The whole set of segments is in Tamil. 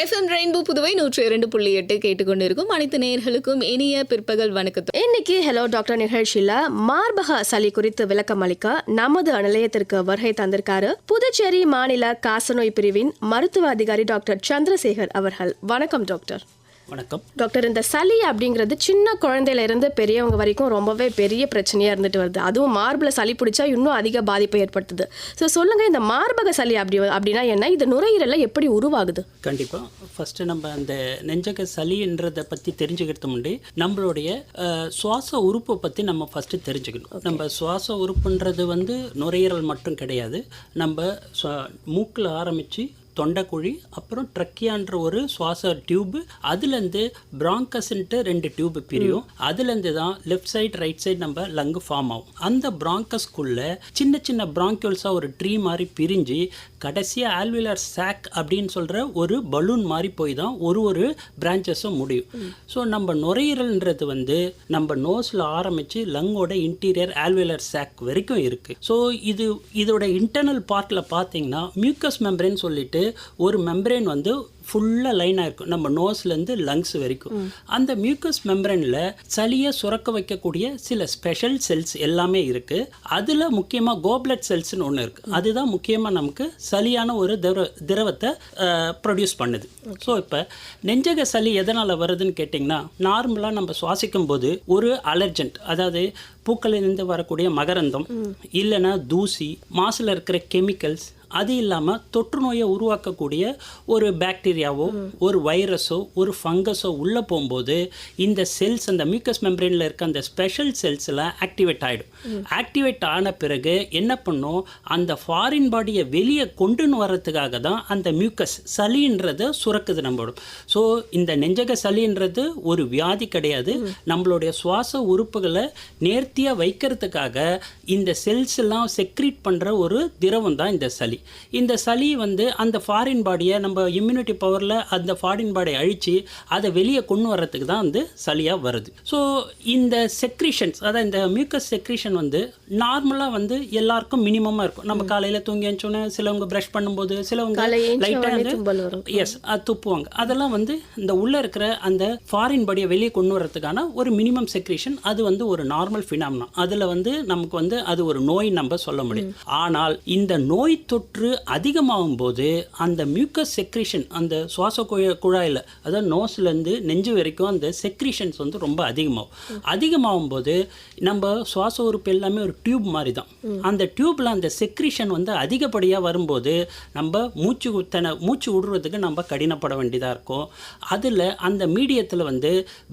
FM ரெயின்போ புதுவை 102.8 கேட்டுக்கொண்டிருக்கும் அனைத்து நேயர்களுக்கும் இனிய பிற்பகல் வணக்கத்தை. இன்னைக்கு ஹலோ டாக்டர் நிகழ்ச்சியில மார்பக சளி குறித்து விளக்கம் அளிக்க நமது நிலையத்திற்கு வருகை தந்திருக்காரு புதுச்சேரி மாநில காசநோய் பிரிவின் மருத்துவ அதிகாரி டாக்டர் சந்திரசேகர் அவர்கள். வணக்கம் டாக்டர். வணக்கம் டாக்டர். இந்த சளி அப்படிங்கிறது சின்ன குழந்தையில இருந்து பெரியவங்க வரைக்கும் ரொம்பவே பெரிய பிரச்சனையா இருந்துட்டு வருது. அதுவும் மார்புல சளி பிடிச்சா இன்னும் அதிக பாதிப்பை ஏற்படுத்துது. ஸோ சொல்லுங்க, இந்த மார்பக சளி அப்படின்னா என்ன, இது நுரையீரல்ல எப்படி உருவாகுது? கண்டிப்பாக ஃபர்ஸ்ட் நம்ம அந்த நெஞ்சக சளின்றதை பற்றி தெரிஞ்சுக்கிறது முன்னாடி நம்மளுடைய சுவாச உறுப்பை பற்றி நம்ம ஃபர்ஸ்ட் தெரிஞ்சுக்கணும். நம்ம சுவாச உறுப்புன்றது நுரையீரல் மட்டும் கிடையாது. நம்ம மூக்கில் ஆரம்பித்து தொண்டைக்குழி, அப்புறம் ட்ரக்கியான்ற ஒரு சுவாச டியூப், அதுலேருந்து பிராங்கஸ்ன்ட்டு 2 டியூப் பிரியும். அதுலேருந்து தான் லெஃப்ட் சைடு ரைட் சைடு நம்ம லங்கு ஃபார்ம் ஆகும். அந்த பிராங்கஸ்குள்ளே சின்ன சின்ன பிராங்கியூல்ஸாக ஒரு ட்ரீ மாதிரி பிரிஞ்சு கடைசியாக ஆல்விலர் சாக் அப்படின்னு சொல்கிற ஒரு பலூன் மாதிரி போய் தான் ஒரு பிரான்ச்சஸும் முடியும். ஸோ நம்ம நுரையீரல்ன்றது நம்ம நோஸில் ஆரம்பித்து லங்கோட இன்டீரியர் ஆல்விலர் சாக் வரைக்கும் இருக்குது. ஸோ இதோட இன்டர்னல் பார்ட்டில் பார்த்தீங்கன்னா மியூக்கஸ் மெம்பரேன் சொல்லிட்டு ஒரு மெம்பரேன் ஃபுல்லாக லைனாக இருக்கும் நம்ம நோஸ்லேருந்து லங்ஸ் வரைக்கும். அந்த மியூக்கஸ் மெம்பரனில் சளியை சுரக்க வைக்கக்கூடிய சில ஸ்பெஷல் செல்ஸ் எல்லாமே இருக்குது. அதில் முக்கியமாக கோப்லெட் செல்ஸ்னு ஒன்று இருக்குது. அதுதான் முக்கியமாக நமக்கு சளியான ஒரு திரவத்தை ப்ரொடியூஸ் பண்ணுது. ஸோ இப்போ நெஞ்சக சளி எதனால் வருதுன்னு கேட்டிங்கன்னா, நார்மலாக நம்ம சுவாசிக்கும் போது ஒரு அலர்ஜென்ட், அதாவது பூக்களிலிருந்து வரக்கூடிய மகரந்தம், இல்லைன்னா தூசி, மாசில் இருக்கிற கெமிக்கல்ஸ், அது இல்லாமல் தொற்று நோயை உருவாக்கக்கூடிய ஒரு பாக்டீரியாவோ ஒரு வைரஸோ ஒரு ஃபங்கஸோ உள்ளே போகும்போது இந்த செல்ஸ், அந்த மியூக்கஸ் மெம்பரேனில் இருக்க அந்த ஸ்பெஷல் செல்ஸ் எல்லாம் ஆக்டிவேட் ஆகிடும். ஆக்டிவேட் ஆன பிறகு என்ன பண்ணும், அந்த ஃபாரின் பாடியை வெளியே கொண்டுன்னு வர்றதுக்காக தான் அந்த மியூக்கஸ் சளின்றதை சுரக்குது நம்மளோட. ஸோ இந்த நெஞ்சக சளின்றது ஒரு வியாதி கிடையாது. நம்மளுடைய சுவாச உறுப்புகளை நேர்த்தியாக வைக்கிறதுக்காக இந்த செல்ஸ் எல்லாம் செக்ரீட் பண்ணுற ஒரு திரவம் தான் இந்த சளி. இந்த சளி அந்த ஃபாரின் பாடியை நம்ம இம்யூனிட்டி பவரில் அந்த ஃபாரின் பாடியை அழித்து அதை வெளியே கொண்டு வர்றதுக்கு தான் சளியாக வருது. ஸோ இந்த செக்ரீஷன்ஸ், அதாவது இந்த மியூக்கஸ் செக்ரீஷன் நார்மலாக எல்லாருக்கும் மினிமமாக இருக்கும். நம்ம காலையில் தூங்கி எழுந்தோன்னே சிலவங்க ப்ரஷ் பண்ணும்போது சிலவங்க லைட்டாக துப்புவாங்க. அதெல்லாம் இந்த உள்ளே இருக்கிற அந்த ஃபாரின் பாடியை வெளியே கொண்டு வர்றதுக்கான ஒரு மினிமம் செக்ரீஷன். அது ஒரு நார்மல் ஃபினாமினா. அதில் நமக்கு அது ஒரு நோய் நம்ம சொல்ல முடியும். ஆனால் இந்த நோய் தொற்று அதிகமாகும் போது அந்த மியூக்கஸ் செக்ரீஷன், அந்த சுவாச குழாயில், அதாவது நோஸ்லேருந்து நெஞ்சு வரைக்கும் அந்த செக்ரீஷன்ஸ் ரொம்ப அதிகமாகும் போது நம்ம சுவாச உறுப்பு எல்லாமே ஒரு டியூப் மாதிரி தான். அந்த டியூப்ல அந்த செக்ரீஷன் அதிகப்படியாக வரும்போது நம்ம மூச்சு விடுறதுக்கு நம்ம கடினப்பட வேண்டியதாக இருக்கும். அதில் அந்த மீடியத்தில்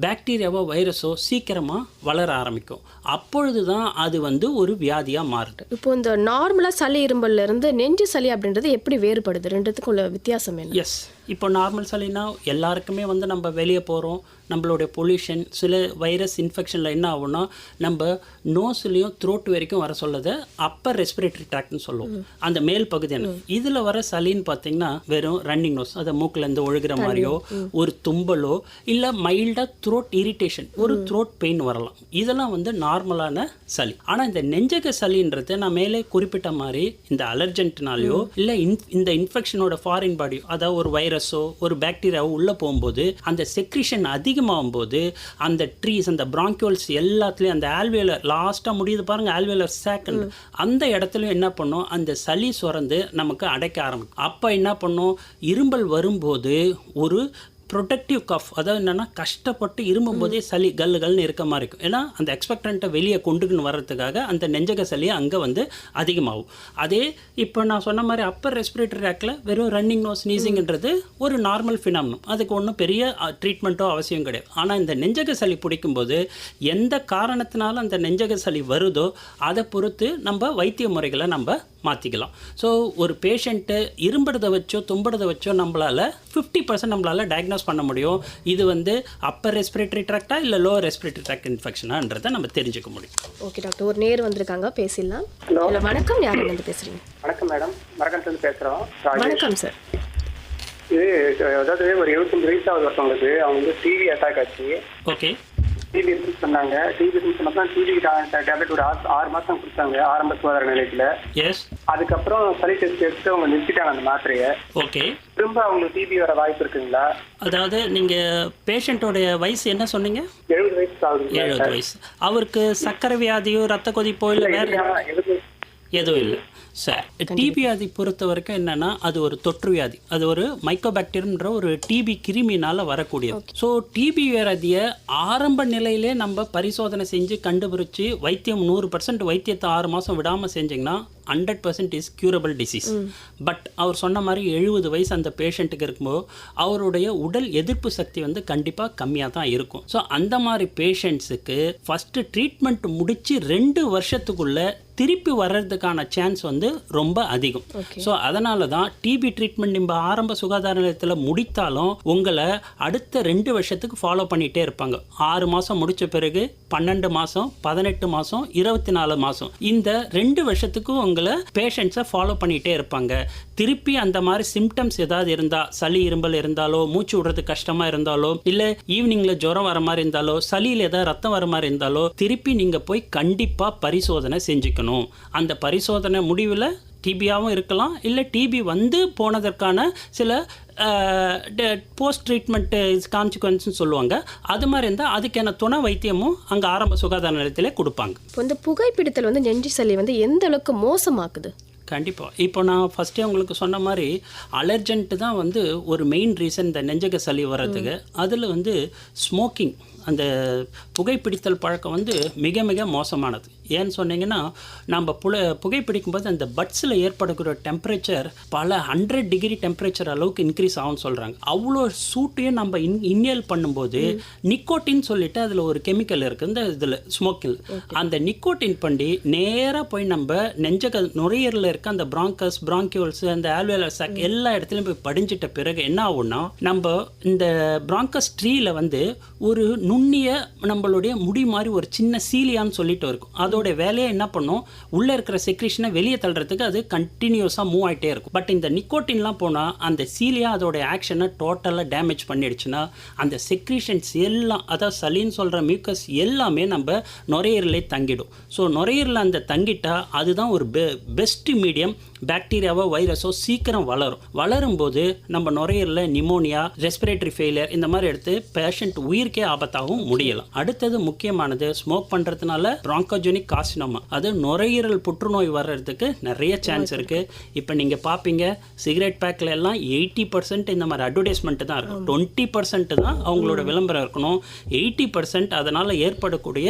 பாக்டீரியாவோ வைரஸோ சீக்கிரமாக வளர ஆரம்பிக்கும். அப்பொழுது தான் அது ஒரு வியாதியாக மாறுது. இப்போ இந்த நார்மலாக சளி இரும்பல்ல இருந்து நெஞ்சு சளி அப்படின்றது எப்படி வேறுபடுது? ரெண்டுத்துக்கும் உள்ள வித்தியாசம் என்ன? எஸ், இப்போ நார்மல் சளினா எல்லாருக்குமே நம்ம வெளியே போகிறோம், நம்மளுடைய பொல்யூஷன், சில வைரஸ் இன்ஃபெக்ஷனில் என்ன ஆகும்னா நம்ம நோஸ்லேயும் த்ரோட் வரைக்கும் வர சொல்லதை அப்பர் ரெஸ்பிரேட்டரி ட்ராக்ட்னு சொல்லுவோம், அந்த மேல் பகுதியான. இதில் வர சளின்னு பார்த்தீங்கன்னா வெறும் ரன்னிங் நோஸ், அதை மூக்கிலேருந்து ஒழுகிற மாதிரியோ ஒரு தும்பலோ இல்லை மைல்டாக த்ரோட் இரிட்டேஷன், ஒரு த்ரோட் பெயின் வரலாம். இதெல்லாம் நார்மலான சளி. ஆனால் இந்த நெஞ்சக சளின்றது நான் மேலே குறிப்பிட்ட மாதிரி இந்த அலர்ஜென்ட்னாலேயோ இல்லை இந்த இன்ஃபெக்ஷனோட ஃபாரின் பாடியோ, அதாவது ஒரு வைரஸோ ஒரு பாக்டீரியாவோ உள்ளே போகும்போது அந்த செக்ரீஷன் அதிகமாகும் போது அந்த ட்ரீஸ், அந்த பிராங்கியூல்ஸ் எல்லாத்துலேயும் அந்த ஆல்வேலர் லாஸ்ட்டாக முடியுது பாருங்கள், ஆல்வேலர் சேக்கண்ட், அந்த இடத்துலையும் என்ன பண்ணும், அந்த சளி சுரந்து நமக்கு அடைக்க ஆரம்பிக்கும். அப்போ என்ன பண்ணும், இரும்பல் வரும்போது ஒரு ப்ரொடக்டிவ் கஃப், அதாவது என்னென்னா கஷ்டப்பட்டு இருமும் போதே சளி கல்லுகள்னு இருக்க மாதிரி இருக்கும். ஏன்னா அந்த எக்ஸ்பெக்டண்ட்டை வெளியே கொண்டுக்குன்னு வர்றதுக்காக அந்த நெஞ்சக சளியை அங்கே அதிகமாகும். அதே இப்போ நான் சொன்ன மாதிரி அப்பர் ரெஸ்பிரேட்டரி ட்ராக்டில் வெறும் ரன்னிங் நோஸ் ஸ்னீசிங்கிறது ஒரு நார்மல் ஃபினாமினம், அதுக்கு ஒன்றும் பெரிய ட்ரீட்மெண்ட்டோ அவசியம் கிடையாது. ஆனால் இந்த நெஞ்சக சளி பிடிக்கும்போது எந்த காரணத்தினாலும் அந்த நெஞ்சக சளி வருதோ அதை பொறுத்து நம்ம வைத்திய முறைகளை நம்ம மாற்றிக்கலாம். ஸோ ஒரு பேஷண்ட்டு இரும்புறதை வச்சோ தும்புறதை வச்சோ நம்மளால் 50% நம்மளால் டயக்னோஸ் பண்ண முடியும். இது அப்பர் ரெஸ்பிரேட்டரி ட்ராக்டா இல்லை லோவர் ரெஸ்பிரேட்டரி ட்ராக்ட் இன்ஃபெக்ஷனான்றதை நம்ம தெரிஞ்சுக்க முடியும். ஓகே டாக்டர், ஒரு நேர் வந்திருக்காங்க, பேசிடலாம். ஹலோ வணக்கம், யார் வந்து பேசுகிறீங்க? வணக்கம் மேடம், மரகன்லேருந்து பேசுகிறோம். வணக்கம் சார். இது அதாவது ஒரு 75 வயசாவது ஒருத்தவங்களுக்கு அவங்க டிவி அட்டாக் ஆச்சு. ஓகே, டிவி இருக்குன்னு சொன்னாங்க. டிவி இருக்குன்னு சொன்னா டிவி டேப்லெட் ஒரு 6 மாதம் கொடுத்தாங்க ஆரம்ப சுகாதார நிலையத்தில். எஸ். அதுக்கப்புறம் சளி டெஸ்ட் எடுத்து அவங்க நிறுத்திட்டாங்க அந்த மாத்திரையை. ஓகே. திரும்ப அவங்களுக்கு டிபி வர வாய்ப்பு இருக்குங்களா? அதாவது நீங்கள் பேஷண்ட்டோடைய வயசு என்ன சொன்னீங்க? 70 வயசு ஆகுது. 70 வயசு. அவருக்கு சர்க்கரை வியாதியோ ரத்த கொதிப்போ இல்லை வேறு எதுவும் இல்லை சார். டிபி வியாதி பொறுத்த வரைக்கும் என்னன்னா அது ஒரு தொற்று வியாதி. அது ஒரு மைக்கோபாக்டீரியம்ன்ற ஒரு டிபி கிருமினால வரக்கூடியது. ஸோ டிபி வியாதியை ஆரம்ப நிலையிலே நம்ம பரிசோதனை செஞ்சு கண்டுபிடிச்சி வைத்தியம் 100% வைத்தியத்தை 6 மாதம் விடாமல் செஞ்சிங்கன்னா 100% இஸ் க்யூரபிள் டிசீஸ். பட் அவர் சொன்ன மாதிரி 70 வயசு அந்த பேஷண்ட்டுக்கு இருக்கும்போது அவருடைய உடல் எதிர்ப்பு சக்தி வந்து கண்டிப்பாக கம்மியாக தான் இருக்கும். ஸோ அந்த மாதிரி பேஷண்ட்ஸுக்கு ஃபஸ்ட்டு ட்ரீட்மெண்ட் முடித்து 2 வருஷத்துக்குள்ள திருப்பி வர்றதுக்கான சான்ஸ் வந்து ரொம்ப அதிகம். ஸோ அதனால தான் டிபி ட்ரீட்மெண்ட் நம்ம ஆரம்ப சுகாதார நிலையத்தில் முடித்தாலும் உங்களை அடுத்த 2 வருஷத்துக்கு ஃபாலோ பண்ணிகிட்டே இருப்பாங்க. 6 மாதம் முடித்த பிறகு 12 மாதம், 18 மாதம், 24 மாதம், இந்த 2 வருஷத்துக்கும் உங்களை பேஷண்ட்ஸை ஃபாலோ பண்ணிகிட்டே இருப்பாங்க. திருப்பி அந்த மாதிரி சிம்டம்ஸ் ஏதாவது இருந்தால், சளி இரும்பல் இருந்தாலோ, மூச்சு விடுறது கஷ்டமாக இருந்தாலோ, இல்லை ஈவினிங்கில் ஜுரம் வர மாதிரி இருந்தாலோ, சளியில் ஏதாவது ரத்தம் வர மாதிரி இருந்தாலோ திருப்பி நீங்கள் போய் கண்டிப்பாக பரிசோதனை செஞ்சுக்கணும். அந்த பரிசோதனை முடிவில் டிபியாகவும் இருக்கலாம், இல்லை டிபி வந்து போனதற்கான சில போஸ்ட் ட்ரீட்மெண்ட் கான்சிக்வன்ஸ்னு சொல்லுவாங்க. அது மாதிரி இருந்தால் அதுக்கான துணை வைத்தியமும் அங்கே ஆரம்ப சுகாதார நிலையத்திலே கொடுப்பாங்க. இப்போ இந்த புகைப்பிடித்தல் வந்து நெஞ்சு சளி வந்து எந்த அளவுக்கு மோசமாக்குது? கண்டிப்பாக. இப்போ நான் ஃபஸ்ட்டே உங்களுக்கு சொன்ன மாதிரி அலர்ஜென்ட்டு தான் வந்து ஒரு மெயின் ரீசன் இந்த நெஞ்சக சளி வர்றதுக்கு. அதில் வந்து ஸ்மோக்கிங், அந்த புகைப்பிடித்தல் பழக்கம் வந்து மிக மிக மோசமானது. ஏன்னு சொன்னீங்கன்னா நம்ம புகைப்பிடிக்கும்போது அந்த பட்ஸில் ஏற்படக்கூடிய டெம்பரேச்சர் பல 100 டிகிரி டெம்பரேச்சர் அளவுக்கு இன்க்ரீஸ் ஆகும்னு சொல்கிறாங்க. அவ்வளோ சூட்டையும் நம்ம இன்ஹேல் பண்ணும்போது நிக்கோட்டின் சொல்லிட்டு அதில் ஒரு கெமிக்கல் இருக்குது இந்த இதில் ஸ்மோக்கில். அந்த நிக்கோட்டின் பண்ணி நேராக போய் நம்ம நெஞ்சக நுரையீரலில் இருக்க அந்த பிராங்கஸ், பிராங்கியூல்ஸ், அந்த ஆல்வேலர் சாக் எல்லா இடத்துலையும் போய் படிஞ்சிட்ட பிறகு என்ன ஆகும்னா நம்ம இந்த பிராங்கஸ் ட்ரீயில் வந்து ஒரு நுண்ணிய நம்மளுடைய முடி மாதிரி ஒரு சின்ன சீலியான்னு சொல்லிட்டு இருக்கும். அதோட வேலையை என்ன பண்ணும், உள்ளே இருக்கிற செக்ரீஷனை வெளியே தள்ளுறதுக்கு அது கண்டினியூஸாக மூவ் ஆகிட்டே இருக்கும். பட் இந்த நிக்கோட்டின்லாம் போனால் அந்த சீலியா அதோட ஆக்ஷனை டோட்டலாக டேமேஜ் பண்ணிடுச்சுன்னா அந்த செக்ரீஷன்ஸ் எல்லாம், அதாவது சளின்னு சொல்கிற மியூக்கஸ் எல்லாமே நம்ம நுரையீரலே தங்கிடும். ஸோ நுரையீரலில் அந்த தங்கிட்டா அதுதான் ஒரு பெஸ்ட் மீடியம். பாக்டீரியாவோ வைரஸோ சீக்கிரம் வளரும்போது நம்ம நுரையீரலில் நிமோனியா, ரெஸ்பிரேட்டரி ஃபெயிலியர் இந்த மாதிரி எடுத்து பேஷண்ட் உயிர்க்கே ஆபத்தாகவும் முடியலாம். அடுத்தது முக்கியமானது, ஸ்மோக் பண்ணுறதுனால பிராங்கோஜெனிக் கார்சினோமா, அது நுரையீரல் புற்றுநோய் வர்றதுக்கு நிறைய சான்ஸ் இருக்குது. இப்போ நீங்கள் பார்ப்பீங்க சிகரெட் பேக்கில் எல்லாம் 80% இந்த மாதிரி அட்வர்டைஸ்மெண்ட் தான் இருக்கும். 20% தான் அவங்களோட விளம்பரம் இருக்கணும். 80% அதனால் ஏற்படக்கூடிய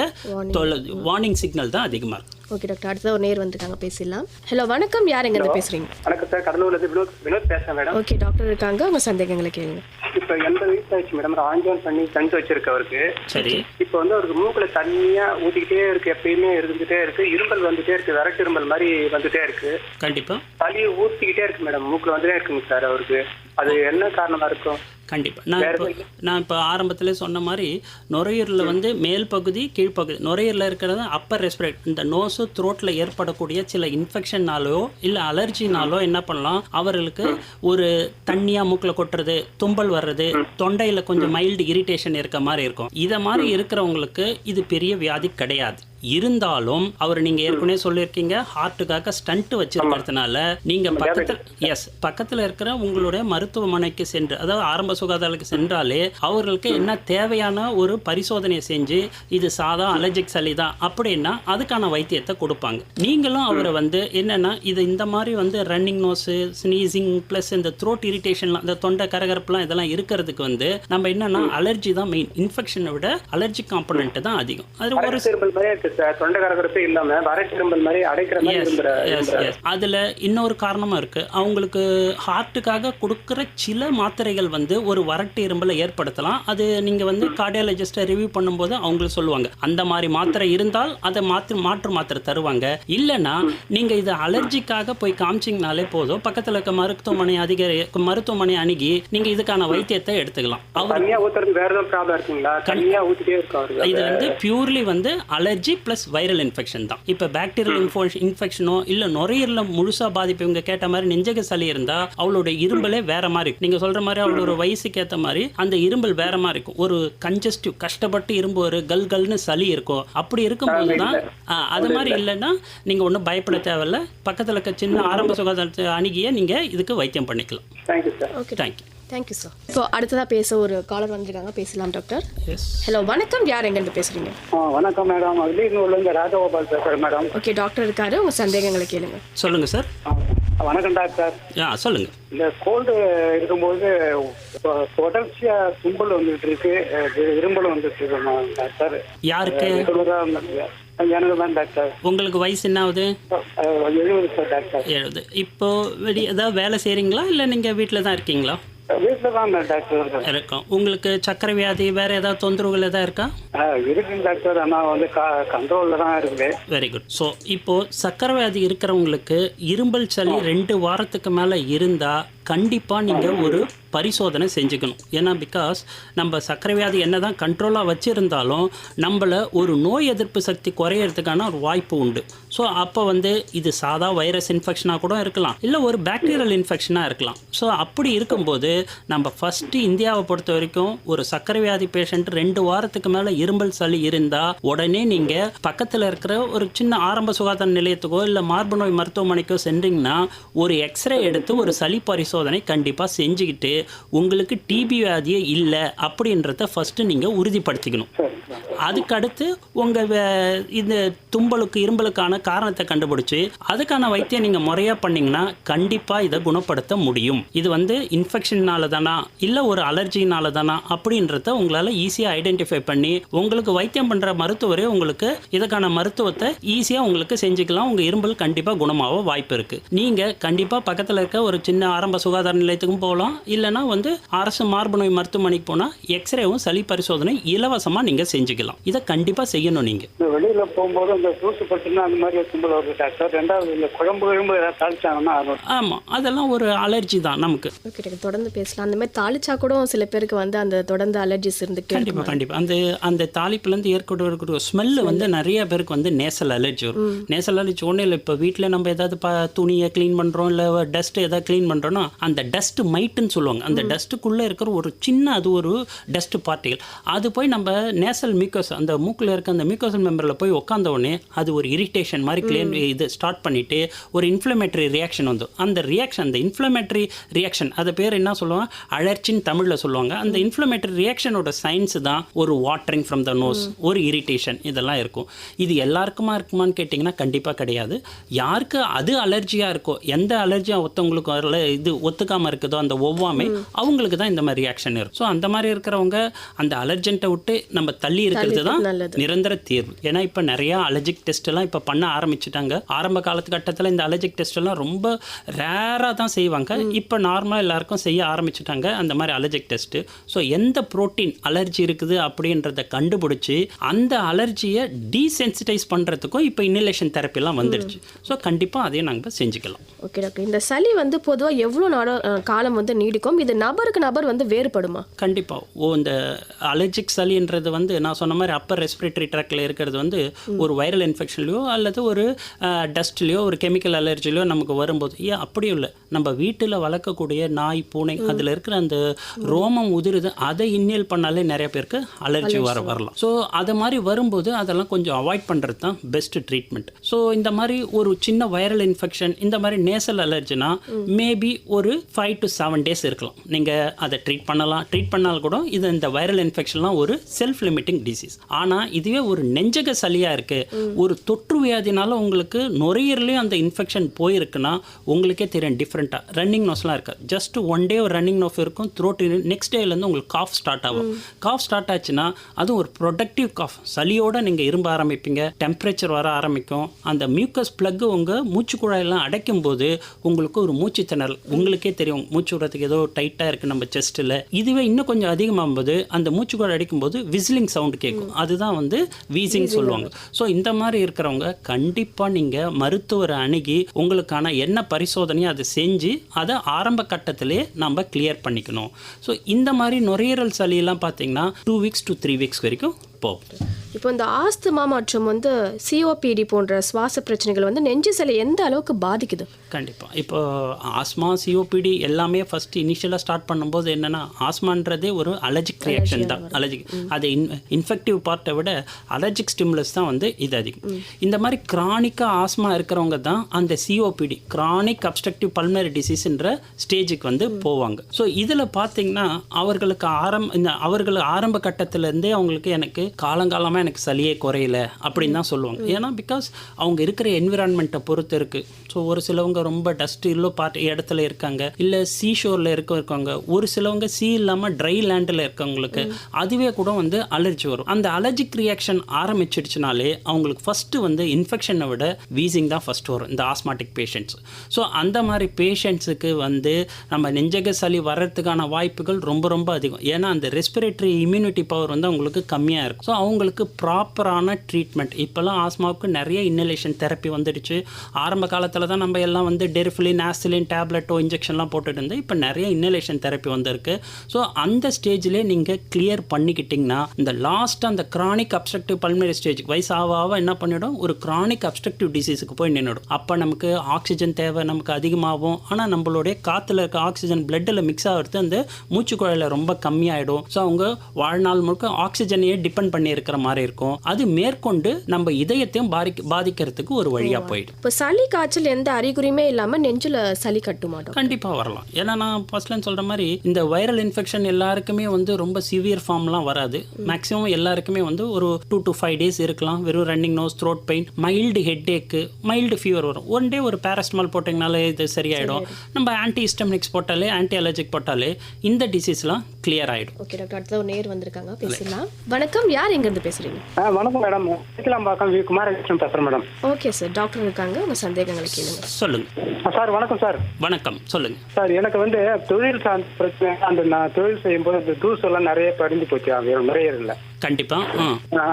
வார்னிங் சிக்னல் தான் அதிகமாக இருக்கும். ஓகே டாக்டர், அடுத்தது ஒரு நேர் வந்துட்டாங்க, பேசிடலாம். ஹலோ வணக்கம், யார் எங்கேருந்து பேசுகிறீங்க? வணக்கம் சார், கடலூர்லேருந்து வினோத் பேசுகிறேன் மேடம். ஓகே டாக்டர் இருக்காங்க, உங்கள் சந்தேகங்களை கேளுங்க. இப்போ 80 வயசு ஆயிடுச்சு மேடம். ஆஞ்சான் பண்ணி தனித்து வச்சிருக்கு அவருக்கு. சரி. இப்போ வந்து அவருக்கு மூக்கில் தண்ணியாக ஊற்றிக்கிட்டே இருக்கு, எப்பயுமே இருந்துகிட்டே இருக்கு. இரும்பல் வந்துட்டே இருக்கு, விரட்டு இரும்பல் மாதிரி வந்துட்டே இருக்கு. கண்டிப்பாக சளி ஊற்றிக்கிட்டே இருக்கு மேடம், மூக்கில் வந்துட்டே இருக்குங்க சார் அவருக்கு. அது என்ன காரணமாக இருக்கும்? கண்டிப்பாக நான் இப்போ ஆரம்பத்தில் சொன்ன மாதிரி நுரையீரலில் வந்து மேல் பகுதி, கீழ்ப்பகுதி, நுரையீரலில் இருக்கிறது அப்பர் ரெஸ்பிரேட், இந்த நோஸு த்ரோட்டில் ஏற்படக்கூடிய சில இன்ஃபெக்ஷன்னாலோ இல்லை அலர்ஜினாலோ என்ன பண்ணலாம், அவர்களுக்கு ஒரு தண்ணியாக மூக்கில் கொட்டுறது, தும்பல் வர்றது, தொண்டையில் கொஞ்சம் மைல்டு இரிட்டேஷன் இருக்க மாதிரி இருக்கும். இதை மாதிரி இருக்கிறவங்களுக்கு இது பெரிய வியாதி கிடையாது. இருந்தாலும் அவர் நீங்கள் ஏற்கனவே சொல்லியிருக்கீங்க ஹார்ட்டுக்காக ஸ்டண்ட் வச்சிருக்கிறதுனால நீங்கள் பக்கத்தில் இருக்கிற உங்களுடைய மருத்துவமனைக்கு சென்று, அதாவது ஆரம்ப சுகாதாரத்துக்கு சென்றாலே அவர்களுக்கு என்ன தேவையான ஒரு பரிசோதனையை செஞ்சு இது சாதா அலர்ஜிக் சளி தான் அப்படின்னா அதுக்கான வைத்தியத்தை கொடுப்பாங்க. நீங்களும் அவரை வந்து என்னென்னா இது இந்த மாதிரி வந்து ரன்னிங் நோஸு, ஸ்னீசிங் ப்ளஸ் இந்த த்ரோட் இரிட்டேஷன்லாம், இந்த தொண்டை கரகரப்புலாம் இதெல்லாம் இருக்கிறதுக்கு வந்து நம்ம என்னென்னா அலர்ஜி தான் மெயின். இன்ஃபெக்ஷனை விட அலர்ஜிக் காம்பனன்ட் தான் அதிகம். அது ஒரு அதுல இன்னொரு காரணமா இருக்கு. அவங்களுக்கு ஹார்ட்டுக்காக கொடுக்கிற சில மாத்திரைகள் வந்து ஒரு வறட்டு இரும்பலை ஏற்படுத்தலாம். அது நீங்க வந்து கார்டியாலஜிஸ்ட ரிவ்யூ பண்ணும்போது அவங்களுக்கு சொல்லுவாங்க, அந்த மாதிரி மாத்திரை இருந்தால் அதை மாற்று மாத்திரை தருவாங்க. இல்லைன்னா நீங்க இது அலர்ஜிக்காக போய் காமிச்சிங்கனாலே போதும், பக்கத்துல இருக்க மருத்துவமனை அணுகி நீங்க இதுக்கான வைத்தியத்தை எடுத்துக்கலாம். இது வந்து பியூர்லி வந்து அலர்ஜிக் ப்ளஸ் வைரல் இன்ஃபெக்ஷன் தான். இப்போ பாக்டீரியல் இன்ஃபெக்ஷனோ இல்லை நுரையீரலில் முழுசாக பாதிப்பு இவங்க கேட்ட மாதிரி நெஞ்சக சளி இருந்தால் அவளோட இரும்பலே வேற மாதிரி இருக்கும். நீங்கள் சொல்கிற மாதிரி அவளோட வயசுக்கு ஏற்ற மாதிரி அந்த இரும்பல் வேற மாதிரி இருக்கும். ஒரு கன்ஜஸ்டிவ் கஷ்டப்பட்டு இரும்பு ஒரு கல்னு சளி இருக்கும். அப்படி இருக்கும்போது தான் அது மாதிரி இல்லைன்னா நீங்கள் ஒன்றும் பயப்பட தேவையில்ல. பக்கத்தில் இருக்க சின்ன ஆரம்ப சுகாதாரத்தை அணுகிய நீங்கள் இதுக்கு வைத்தியம் பண்ணிக்கலாம். Thank you sir. Okay, thank you. Thank you sir. இப்போ அடுத்ததாக பேச ஒரு காலர் வந்திருக்காங்க, பேசலாம் டாக்டர். எஸ். ஹலோ, வணக்கம். யார் எங்கேருந்து பேசுகிறீங்க? வணக்கம் மேடம். வில்லியனூர்லேருந்து ராஜகோபால் பேசுகிறேன் மேடம். ஓகே, டாக்டர் இருக்காரு, உங்கள் சந்தேகங்களை கேளுங்க. சொல்லுங்கள் சார். வணக்கம் டாக்டர். சொல்லுங்கள். இந்த கோல்டு இருக்கும்போது தொடர்ச்சியா தும்பல் வந்துட்டு இருக்கு, இரும்பல் வந்துட்டு இருக்கு டாக்டர். யாருக்கு? எனக்கு தான் டாக்டர். உங்களுக்கு வயசு என்ன ஆகுது? 70 சார் டாக்டர். 70. இப்போ ஏதாவது வேலை செய்கிறீங்களா இல்லை நீங்கள் வீட்டில் தான் இருக்கீங்களா? வீட்டில் தான் டாக்டர் இருக்கும். உங்களுக்கு சக்கரை வியாதி வேறு ஏதாவது தொந்தரவுகள் எதாவது இருக்கா? இருக்குங்க டாக்டர், ஆனால் வந்து கண்ட்ரோலில் தான் இருக்குது. Very good. ஸோ இப்போது சக்கரை வியாதி இருக்கிறவங்களுக்கு இரும்பல் சளி 2 வாரத்துக்கு மேலே இருந்தால் கண்டிப்பாக நீங்கள் ஒரு பரிசோதனை செஞ்சுக்கணும். ஏன்னா பிகாஸ் நம்ம சக்கரை வியாதி என்ன தான் கண்ட்ரோலாக வச்சுருந்தாலும் நம்மளை ஒரு நோய் எதிர்ப்பு சக்தி குறையிறதுக்கான ஒரு வாய்ப்பு உண்டு. ஸோ அப்போ இது சாதா வைரஸ் இன்ஃபெக்ஷனாக கூட இருக்கலாம், இல்லை ஒரு பாக்டீரியல் இன்ஃபெக்ஷனாக இருக்கலாம். ஸோ அப்படி இருக்கும்போது நம்ம ஃபஸ்ட்டு இந்தியாவை பொறுத்த வரைக்கும் ஒரு சக்கரை வியாதி பேஷண்ட் 2 வாரத்துக்கு மேலே இரும்பல் சளி இருந்தால் உடனே நீங்கள் பக்கத்தில் இருக்கிற ஒரு சின்ன ஆரம்ப சுகாதார நிலையத்துக்கோ இல்லை மார்பு நோய் மருத்துவமனைக்கோ சென்றீங்கன்னா ஒரு எக்ஸ்ரே எடுத்து ஒரு சளி பரிசோதனை கண்டிப்பாக செஞ்சுக்கிட்டு உங்களுக்கு டிபி வியாதியே இல்லை அப்படின்றத ஃபஸ்ட்டு நீங்கள் உறுதிப்படுத்திக்கணும். அதுக்கடுத்து உங்கள் இந்த தும்பலுக்கு இரும்பலுக்கான காரணத்தை கண்டுபிடிச்சி அதுக்கான வைத்தியம் நீங்கள் முறையாக பண்ணிங்கன்னா கண்டிப்பாக இதை குணப்படுத்த முடியும். இது இன்ஃபெக்ஷனால தானா இல்லை ஒரு அலர்ஜினால தானா அப்படின்றத உங்களால் ஈஸியாக ஐடென்டிஃபை பண்ணி உங்களுக்கு வைத்தியம் பண்ணுற மருத்துவரே உங்களுக்கு இதுக்கான மருத்துவத்தை ஈஸியாக உங்களுக்கு செஞ்சுக்கலாம். உங்கள் இரும்பல் கண்டிப்பாக குணமாக வாய்ப்பு இருக்குது. நீங்கள் கண்டிப்பாக பக்கத்தில் இருக்க ஒரு சின்ன ஆரம்ப சுகாதார நிலையத்துக்கும் போகலாம், இல்லைனா அரசு மார்பு நோய் மருத்துவமனைக்கு போனால் எக்ஸ்ரேவும் சளி பரிசோதனை இலவசமாக நீங்கள் செஞ்சுக்கலாம். இதை கண்டிப்பாக செய்யணும். நீங்கள் வெளியில் போகும்போது அந்த தூசு பட்டுனா அந்த மாதிரி தும்பல் வருது டாக்டர். ரெண்டாவது இந்த குழம்பு ஏதாவது தாளிச்சாங்கன்னா ஆமாம், அதெல்லாம் ஒரு அலர்ஜி தான் நமக்கு. ஓகே, தொடர்ந்து பேசலாம். அந்த மாதிரி தாளிச்சா கூட சில பேருக்கு அந்த தொடர்ந்து அலர்ஜிஸ் இருந்துட்டு கண்டிப்பாக அந்த தாளிப்புலேருந்து ஏற்படக்கூடிய ஸ்மெல்லு நிறைய பேருக்கு நேசல் அலர்ஜி வரும். நேசல் அலர்ஜி ஒன்றும் இல்லை. இப்போ வீட்டில் நம்ம ஏதாவது துணியை க்ளீன் பண்ணுறோம், இல்லை டஸ்ட்டு ஏதாவது க்ளீன் பண்ணுறோன்னா அந்த டஸ்ட் மைட்டுன்னு சொல்லுவாங்க. அந்த டஸ்ட்டுக்குள்ளே இருக்கிற ஒரு சின்ன அது ஒரு டஸ்ட் பார்ட்டிகள் அது போய் நம்ம நேசல் மியூக்கஸ் அந்த மூக்கில் இருக்க அந்த மியூக்கோசல் மெம்பரில் போய் உட்காந்த உடனே அது ஒரு இரிட்டேஷன் மாதிரி இது ஸ்டார்ட் பண்ணிவிட்டு ஒரு இன்ஃப்ளமேட்டரி ரியாக்ஷன் அந்த ரியாக்ஷன் அந்த இன்ஃப்ளமேட்டரி ரியாக்ஷன் அது பேர் என்ன சொல்லுவாங்க, அலர்ஜின்னு தமிழில் சொல்லுவாங்க. அந்த இன்ஃப்ளமேட்டரி ரியாக்ஷனோட சயின்ஸ் தான் ஒரு வாட்டரிங் ஃப்ரம் த நோஸ், ஒரு இரிட்டேஷன், இதெல்லாம் இருக்கும். இது எல்லாருக்குமா இருக்குமான்னு கேட்டிங்கன்னா கண்டிப்பாக கிடையாது. யாருக்கு அது அலர்ஜியாக இருக்கோ, எந்த அலர்ஜியாக ஒருத்தவங்களுக்கு இது ஒத்துக்காமல் இருக்குதோ அந்த ஒவ்வாமை அவங்களுக்கு தான் இந்த மாதிரி ரியாக்ஷன் இருக்கும். ஸோ அந்த மாதிரி இருக்கிறவங்க அந்த அலர்ஜென்ட்டை விட்டு நம்ம தள்ளி இருக்கிறது தான் நிரந்தர தீர்வு. ஏன்னா இப்போ நிறையா அலர்ஜிக் டெஸ்ட் எல்லாம் இப்போ பண்ண ஆரம்பிச்சுட்டாங்க. ஆரம்ப காலத்துக்கட்டத்தில் இந்த அலர்ஜிக் டெஸ்ட் எல்லாம் ரொம்ப ரேராக தான் செய்வாங்க. இப்போ நார்மலாக எல்லாருக்கும் செய்ய ஆரம்பிச்சுட்டாங்க அந்த மாதிரி அலர்ஜிக் டெஸ்ட்டு. ஸோ எந்த புரோட்டீன் அலர்ஜி இருக்குது அப்படின்றத கண்டுபிடிச்சி அந்த அலர்ஜியை டீசென்சிட்டைஸ் பண்ணுறதுக்கும் இப்போ இன்னலேஷன் தெரப்பிலாம் வந்துடுச்சு. ஸோ கண்டிப்பாக அதையும் நாங்கள் செஞ்சுக்கலாம். ஓகே டாக்டர், இந்த சளி பொதுவாக எவ்வளோ காலம் நீடிக்கும்? இது நபருக்கு நபர் வேறுபடுமா? கண்டிப்பாக இந்த அலர்ஜிக் சளின்றது நான் சொன்ன மாதிரி அப்பர் ரெஸ்பிரேட்டரி ட்ராக்டில் இருக்கிறது ஒரு வைரல் இன்ஃபெக்ஷன்லையோ அல்லது ஒரு டஸ்ட்லையோ ஒரு கெமிக்கல் அலர்ஜிலையோ நமக்கு வரும்போது அப்படியும் இல்லை, நம்ம வீட்டில் வளர்க்கக்கூடிய நாய் பூனை அதில் இருக்கிற அந்த ரோமம் உதிருது அதை இன்னேல் பண்ணாலே நிறைய பேருக்கு அலர்ஜி வரலாம். ஸோ அது மாதிரி வரும்போது அதெல்லாம் கொஞ்சம் அவாய்ட் பண்ணுறது தான் பெஸ்ட் ட்ரீட்மெண்ட். ஸோ இந்த மாதிரி ஒரு சின்ன வைரல் இன்ஃபெக்ஷன் இந்த மாதிரி நேசல் அலர்ஜினா மேபி ஒரு 5 to 7 days இருக்கலாம். நீங்கள் அதை ட்ரீட் பண்ணலாம். ட்ரீட் பண்ணாலும் கூட இந்த வைரல் இன்ஃபெக்ஷன்லாம் ஒரு செல்ஃப் லிமிட்டிங் டிசீஸ். ஆனால் இதுவே ஒரு நெஞ்சக சளியாக இருக்குது, ஒரு தொற்று வியாதினால உங்களுக்கு நுரையீரலையும் அந்த இன்ஃபெக்ஷன் போயிருக்குன்னா உங்களுக்கே தெரியும் டிஃப்ரெண்ட்டாக. ரன்னிங் நோஸ்லாம் இருக்காது, ஜஸ்ட் 1 day ஒரு ரன்னிங் நோஸ் இருக்கும். த்ரோட் நெக்ஸ்ட் டேலேருந்து உங்களுக்கு காஃப் ஸ்டார்ட் ஆகும். காஃப் ஸ்டார்ட் ஆச்சுன்னா அதுவும் ஒரு ப்ரொடக்டிவ் காஃப், சளியோடு நீங்கள் இரும்ப ஆரம்பிப்பீங்க, டெம்பரேச்சர் வர ஆரம்பிக்கும். அந்த மியூக்கஸ் பிளக்கு உங்கள் மூச்சு குழாயெல்லாம் அடைக்கும் போது உங்களுக்கு ஒரு மூச்சு திணறல் உங்களுக்கே தெரியும். மூச்சு விடுறதுக்கு ஏதோ டைட்டாக இருக்குது நம்ம செஸ்ட்டில். இதுவே இன்னும் கொஞ்சம் அதிகமாகும்போது அந்த மூச்சுக்குழாய் அடிக்கும்போது விசிலிங் சவுண்டு கேட்கும். அதுதான் வீசிங் சொல்லுவாங்க. ஸோ இந்த மாதிரி இருக்கிறவங்க கண்டிப்பாக நீங்கள் மருத்துவரை அணுகி உங்களுக்கான என்ன பரிசோதனையோ அதை செஞ்சு அதை ஆரம்ப கட்டத்திலே நம்ம கிளியர் பண்ணிக்கணும். ஸோ இந்த மாதிரி நுரையீரல் சளியெல்லாம் பார்த்தீங்கன்னா 2 weeks to 3 weeks வரைக்கும் போகும். இப்போ இந்த ஆஸ்துமா மற்றும் வந்து சிஓபிடி போன்ற சுவாச பிரச்சனைகள் வந்து நெஞ்சு சளி எந்த அளவுக்கு பாதிக்குது? கண்டிப்பாக. இப்போ ஆஸ்மா, சிஓபிடி எல்லாமே ஃபர்ஸ்ட் இனிஷியலாக ஸ்டார்ட் பண்ணும்போது என்னென்னா, ஆஸ்மான்றதே ஒரு அலர்ஜிக் ரியாக்ஷன் தான். அலர்ஜிக் அது இன்ஃபெக்டிவ் பார்ட்டை விட அலர்ஜிக் ஸ்டிமுலஸ் தான் வந்து இது அதிகம். இந்த மாதிரி கிரானிக்காக ஆஸ்மா இருக்கிறவங்க தான் அந்த சிஓபிடி, கிரானிக் அப்ஸ்ட்ரக்டிவ் பல்மனரி டிசீஸ்ன்ற ஸ்டேஜுக்கு வந்து போவாங்க. ஸோ இதில் பார்த்தீங்கன்னா அவர்களுக்கு ஆரம்ப கட்டத்திலேருந்தே அவங்களுக்கு எனக்கு காலங்காலமாக எனக்கு சளியே குறையல அப்படின்னு தான் சொல்லுவாங்க. ஏன்னா பிகாஸ் அவங்க இருக்கிற என்விரான்மெண்ட்டை பொறுத்து இருக்குது. ஸோ ஒரு சிலவங்க ரொம்ப டஸ்ட் இல்லோ இடத்துல இருக்காங்க, இல்லை சீஷோரில் இருக்காங்க. ஒரு சிலவங்க இல்லாமல் ட்ரை லேண்டில் இருக்கவங்களுக்கு அதுவே கூட வந்து அலர்ஜி வரும். அந்த அலர்ஜிக் ரியாக்ஷன் ஆரம்பிச்சிடுச்சுனாலே அவங்களுக்கு ஃபஸ்ட்டு வந்து இன்ஃபெக்ஷனை விட வீசிங் தான் ஃபஸ்ட்டு வரும் இந்த ஆஸ்மாட்டிக் பேஷண்ட்ஸ். ஸோ அந்த மாதிரி பேஷண்ட்ஸுக்கு வந்து நம்ம நெஞ்சக சளி வர்றதுக்கான வாய்ப்புகள் ரொம்ப ரொம்ப அதிகம். ஏன்னா அந்த ரெஸ்பிரேட்டரி இம்யூனிட்டி பவர் வந்து அவங்களுக்கு கம்மியாக இருக்கும். ஸோ அவங்களுக்கு ப்ராப்பரான ட்ரீட்மெண்ட், இப்போல்லாம் ஆஸ்மாவுக்கு நிறைய இன்னலேஷன் தெரப்பி வந்துடுச்சு. ஆரம்ப காலத்தில் தான் நம்ம எல்லாம் வந்து டெரிஃபிலின், ஆஸ்திலின் டேப்லெட்டோ இன்ஜெக்ஷன்லாம் போட்டுட்டு இருந்தோம். இப்போ நிறைய இன்னலேஷன் தெரப்பி வந்திருக்கு. ஸோ அந்த ஸ்டேஜ்லேயே நீங்கள் கிளியர் பண்ணிக்கிட்டிங்கன்னா இந்த லாஸ்ட் அந்த கிரானிக் அப்ஸ்ட்ரக்டிவ் பல்மனரி ஸ்டேஜ் வயசு ஆக என்ன பண்ணிடும், ஒரு கிரானிக் அப்ஸ்ட்ரக்டிவ் டிசீஸுக்கு போய் நின்றுடும். அப்போ நமக்கு ஆக்சிஜன் தேவை நமக்கு அதிகமாகும். ஆனால் நம்மளுடைய காற்றுல இருக்க ஆக்சிஜன் பிளட்டில் மிக்ஸ் ஆகிறது அந்த மூச்சு குழாயில் ரொம்ப கம்மியாயிடும். ஸோ அவங்க வாழ்நாள் முழுக்க ஆக்சிஜனையே டிபெண்ட் பண்ணி இருக்கிற மாதிரி இருக்கும். அது மேற்கொண்டு நம்ம இதயத்தையும் பாதிக்கிறதுக்கு ஒரு வழியாக போயிடும். இப்போ சளி காய்ச்சல் எந்த அறிகுறியுமே இல்லாமல் நெஞ்சில் சளி கட்டுமாட்டோம்? கண்டிப்பாக வரலாம். ஏன்னா நான் ஃபர்ஸ்ட்ல சொல்கிற மாதிரி இந்த வைரல் இன்ஃபெக்ஷன் எல்லாருக்குமே வந்து ரொம்ப சிவியர் ஃபார்ம்லாம் வராது. மேக்ஸிமம் எல்லாருக்குமே வந்து ஒரு 2 to 5 days இருக்கலாம். வெறும் running nose, throat pain, mild headache, mild fever வரும். ஒன் டே ஒரு பேராசிட்டமால் போட்டிங்கனாலே இது சரியாயிடும். நம்ம ஆன்டி ஹிஸ்டமினிக்ஸ் போட்டாலே, ஆன்டி அலர்ஜிக் போட்டாலே இந்த டிசீஸ்லாம் கிளியர் ஆகிடும். ஓகே டாக்டர், அடுத்த ஒரு நேர் வந்திருக்காங்க, பேசலாம். வணக்கம், யார் எங்கேருந்து பேசுறீங்க? வணக்கம் மேடம், பாக்கம் வி குமாரகிருஷ்ணன் பேசுறேன் மேடம். ஓகே சார், டாக்டர் இருக்காங்க, உங்க சந்தேகங்களை கேளுங்க. சொல்லுங்க சார். வணக்கம் சார். வணக்கம், சொல்லுங்க சார். எனக்கு வந்து தொழில் சார்ந்த பிரச்சனை, அந்த நான் தொழில் செய்யும்போது அந்த தூசு எல்லாம் நிறைய படிஞ்சு போச்சு நுரையீரல்ல. கண்டிப்பா.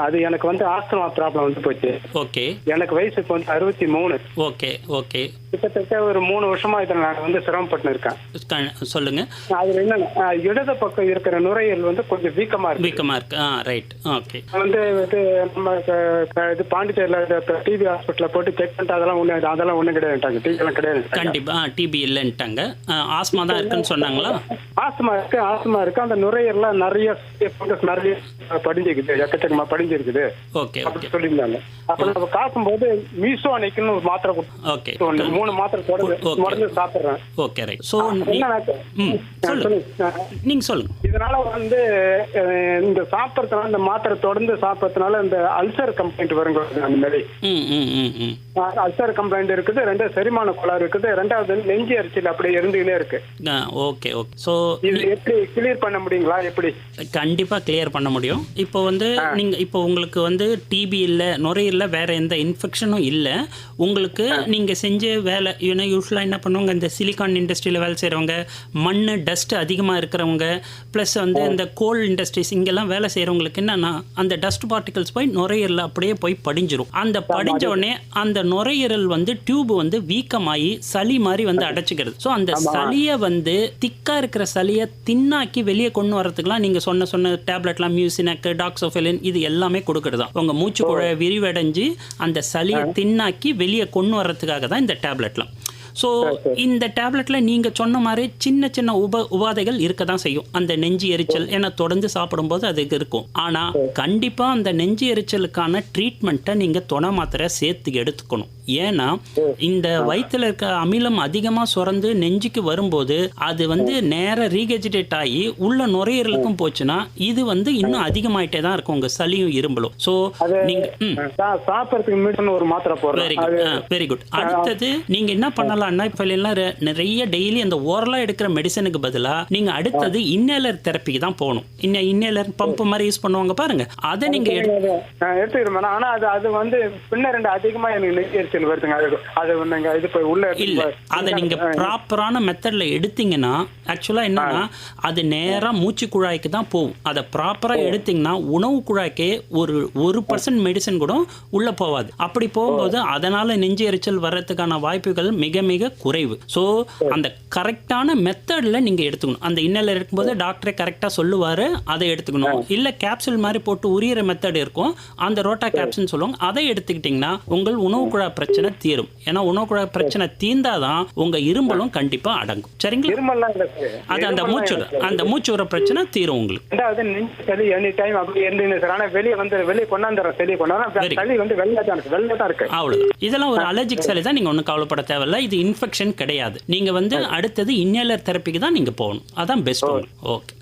அது எனக்கு வந்து ஆஸ்துமா ப்ராப்ளம் வந்து போச்சு. ஓகே. எனக்கு வயசுக்கு வந்து 63. Okay okay. கிட்டத்தட்ட ஒரு 3 வருஷமா இதில் நான் வந்து சிரமப்பட்டு இருக்கேன். சொல்லுங்க. அதுல என்ன, இடது பக்கம் இருக்கிற நுரையீரல் வந்து கொஞ்சம் வீக்கமா இருக்கு. ரைட். ஓகே. வந்து நம்ம இது பாண்டிச்சேரியில டிபி ஹாஸ்பிட்டல்ல போட்டு செக் பண்ணிட்டு அதெல்லாம் ஒண்ணு கிடையாது, டிபி எல்லாம் கிடையாது. கண்டிப்பா டிபி இல்லைன்ட்டாங்க. ஆஸ்மா தான் இருக்குன்னு சொன்னாங்களா? ஆஸ்துமா இருக்கு. அந்த நுரையீரல் நிறைய படிஞ்சிருக்குது, எக்கச்சக்கமா படிஞ்சிருக்குது. ஓகே ஓகே சொல்லியிருந்தாங்க. அப்ப நம்ம காக்கும்போது மீசோனிக்னு ஒரு மாத்திரை கொடுத்து, ஓகே, 3 மாத்திரை தொடர்ந்து சாப்பிடுறேன். Okay right. ஸோ நீங்க சொல்லுங்க. இதனால வந்து இந்த சாப்பிட்றதுனால, இந்த மாத்திரை தொடர்ந்து சாப்பிட்றதுனால இந்த அல்சர் கம்ப்ளைண்ட் வருங்க. அந்த மாதிரி அல்சர் கம்ப்ளைண்ட் இருக்குது, 2 செரிமான கோளாறு இருக்குது, 2வது நெஞ்சு எரிச்சல் அப்படி இருந்துகிட்டே இருக்கு. Okay okay. ஸோ இது எப்படி கிளியர் பண்ண முடியுங்களா? எப்படி? கண்டிப்பாக கிளியர் பண்ண முடியும். இப்போ வந்து நீங்கள் இப்போ உங்களுக்கு வந்து டிபி இல்லை, நுரையீரலில் வேறு எந்த இன்ஃபெக்ஷனும் இல்லை. உங்களுக்கு நீங்கள் செஞ்ச வேலை யூஸ்வலாக என்ன பண்ணுவாங்க, இந்த சிலிகான் இண்டஸ்ட்ரியில் வேலை செய்கிறவங்க, மண் டஸ்ட் அதிகமாக இருக்கிறவங்க, ப்ளஸ் வந்து இந்த கோல் இண்டஸ்ட்ரீஸ் இங்கெல்லாம் வேலை செய்கிறவங்களுக்கு என்னன்னா அந்த டஸ்ட் பார்ட்டிகல்ஸ் போய் நுரையீரலில் அப்படியே போய் படிஞ்சிரும். அந்த படிஞ்ச உடனே அந்த நுரையீரல் வந்து டியூப் வந்து வீக்கமாகி சளி மாதிரி வந்து அடைச்சிக்கிறது. ஸோ அந்த சளியை வந்து திக்காக இருக்கிற சளியை தின்னாக்கி வெளியே கொண்டு வரதுக்குலாம் நீங்கள் சொன்ன டேப்லெட்லாம் மியூசினக், டாக்ஸோஃபெலின் இது எல்லாமே கொடுக்குறது தான். உங்கள் மூச்சு குழாயை விரிவடைஞ்சு அந்த சளியை தின்னாக்கி வெளியே கொண்டு வர்றதுக்காக தான் இந்த டேப்லெட்லாம். ஸோ இந்த டேப்லெட்டில் நீங்கள் சொன்ன மாதிரி சின்ன சின்ன உபாதைகள் இருக்க தான் செய்யும். அந்த நெஞ்சு எரிச்சல் ஏன்னா தொடர்ந்து சாப்பிடும்போது அதுக்கு இருக்கும். ஆனால் கண்டிப்பாக அந்த நெஞ்சு எரிச்சலுக்கான ட்ரீட்மெண்ட்டை நீங்கள் தொணை மாத்திரை சேர்த்து எடுத்துக்கணும். ஏன்னா இந்த வயிற்றில் இருக்க அமிலம் அதிகமாக சுரந்து நெஞ்சுக்கு வரும்போது அது வந்து நேராக ரீகெஜிடேட் ஆகி உள்ள நுரையீரலுக்கும் போச்சுன்னா இது வந்து இன்னும் அதிகமாயிட்டே தான் இருக்கும் உங்கள் சளியும் இரும்பலும். ஸோ நீங்கள் சாப்பிட்றதுக்கு ஒரு மாத்திரை போடுறோம். Very good. அடுத்தது நீங்கள் என்ன பண்ணலாம், நிறைய டெய்லி அந்த ஓரலா எடுக்கிற மெடிசனுக்கு பதிலா நீங்க அடுத்தது இன்னேலர் தெரப்பிக்கு தான் போகணும். இன்னேலர் பம்ப் மாதிரி யூஸ் பண்ணுவாங்க பாருங்க, அதை நீங்க எடுத்துக்கிறேன். ஆனா அது வந்து பின்ன 2 அதிகமா எனக்கு நெஞ்சு நீர்ச்சல் வருதுங்க. அது நீங்க இது போய் உள்ள இல்ல அதை நீங்க ப்ராப்பரான மெத்தட்ல எடுத்தீங்கன்னா ஆக்சுவலா என்னன்னா அது நேரா மூச்சு குழாய்க்கு தான் போகும். அதை ப்ராப்பரா எடுத்தீங்கன்னா உணவு குழாய்க்கே ஒரு 1% மெடிசன் கூட உள்ள போகாது. அப்படி போகும்போது அதனால நெஞ்சு எரிச்சல் வர்றதுக்கான வாய்ப்புகள் மிக மிக குறைவு. ஸோ அந்த கரெக்டான மெத்தட்ல நீங்க எடுத்துக்கணும். அந்த இன்னலர் இருக்கும்போது டாக்டரே கரெக்டா சொல்லுவாரு, அதை எடுத்துக்கணும். இல்ல கேப்சூல் மாதிரி போட்டு உரியிற மெத்தட் இருக்கும், அந்த ரோட்டா கேப்சூல் சொல்லுவாங்க, அதை எடுத்துக்கிட்டீங்கன்னா உங்கள் உணவு குழாய் பிரச்சனை தீரும். ஏன்னா உணவு குழாய் பிரச்சனை தீர்ந்தாதான் உங்க இரும்பலும் கண்டிப்பா அடங்கும். சரிங்களா? இருமல்லாம் இல்ல சார். அது அந்த மூச்சு வர பிரச்சனை தீரும் உங்களுக்கு. ரெண்டாவது நெஞ்சு சளி எனி டைம் அப்படி இருந்தீங்க சார். ஆனா வெளியே கொண்டாந்துறேன், சளி கொண்டாந்து சளி வந்து வெள்ளை தான் இருக்கு. அவ்வளவு. இதெல்லாம் ஒரு அலர்ஜிக் சளி தான், நீங்க ஒன்றும் கவலைப்பட தேவையில்ல. இது இன்ஃபெக்ஷன் கிடையாது. நீங்க வந்து அடுத்தது இன்னேலர் தெரப்பிக்கு தான் நீங்க போகணும். அதான் பெஸ்ட். ஓகே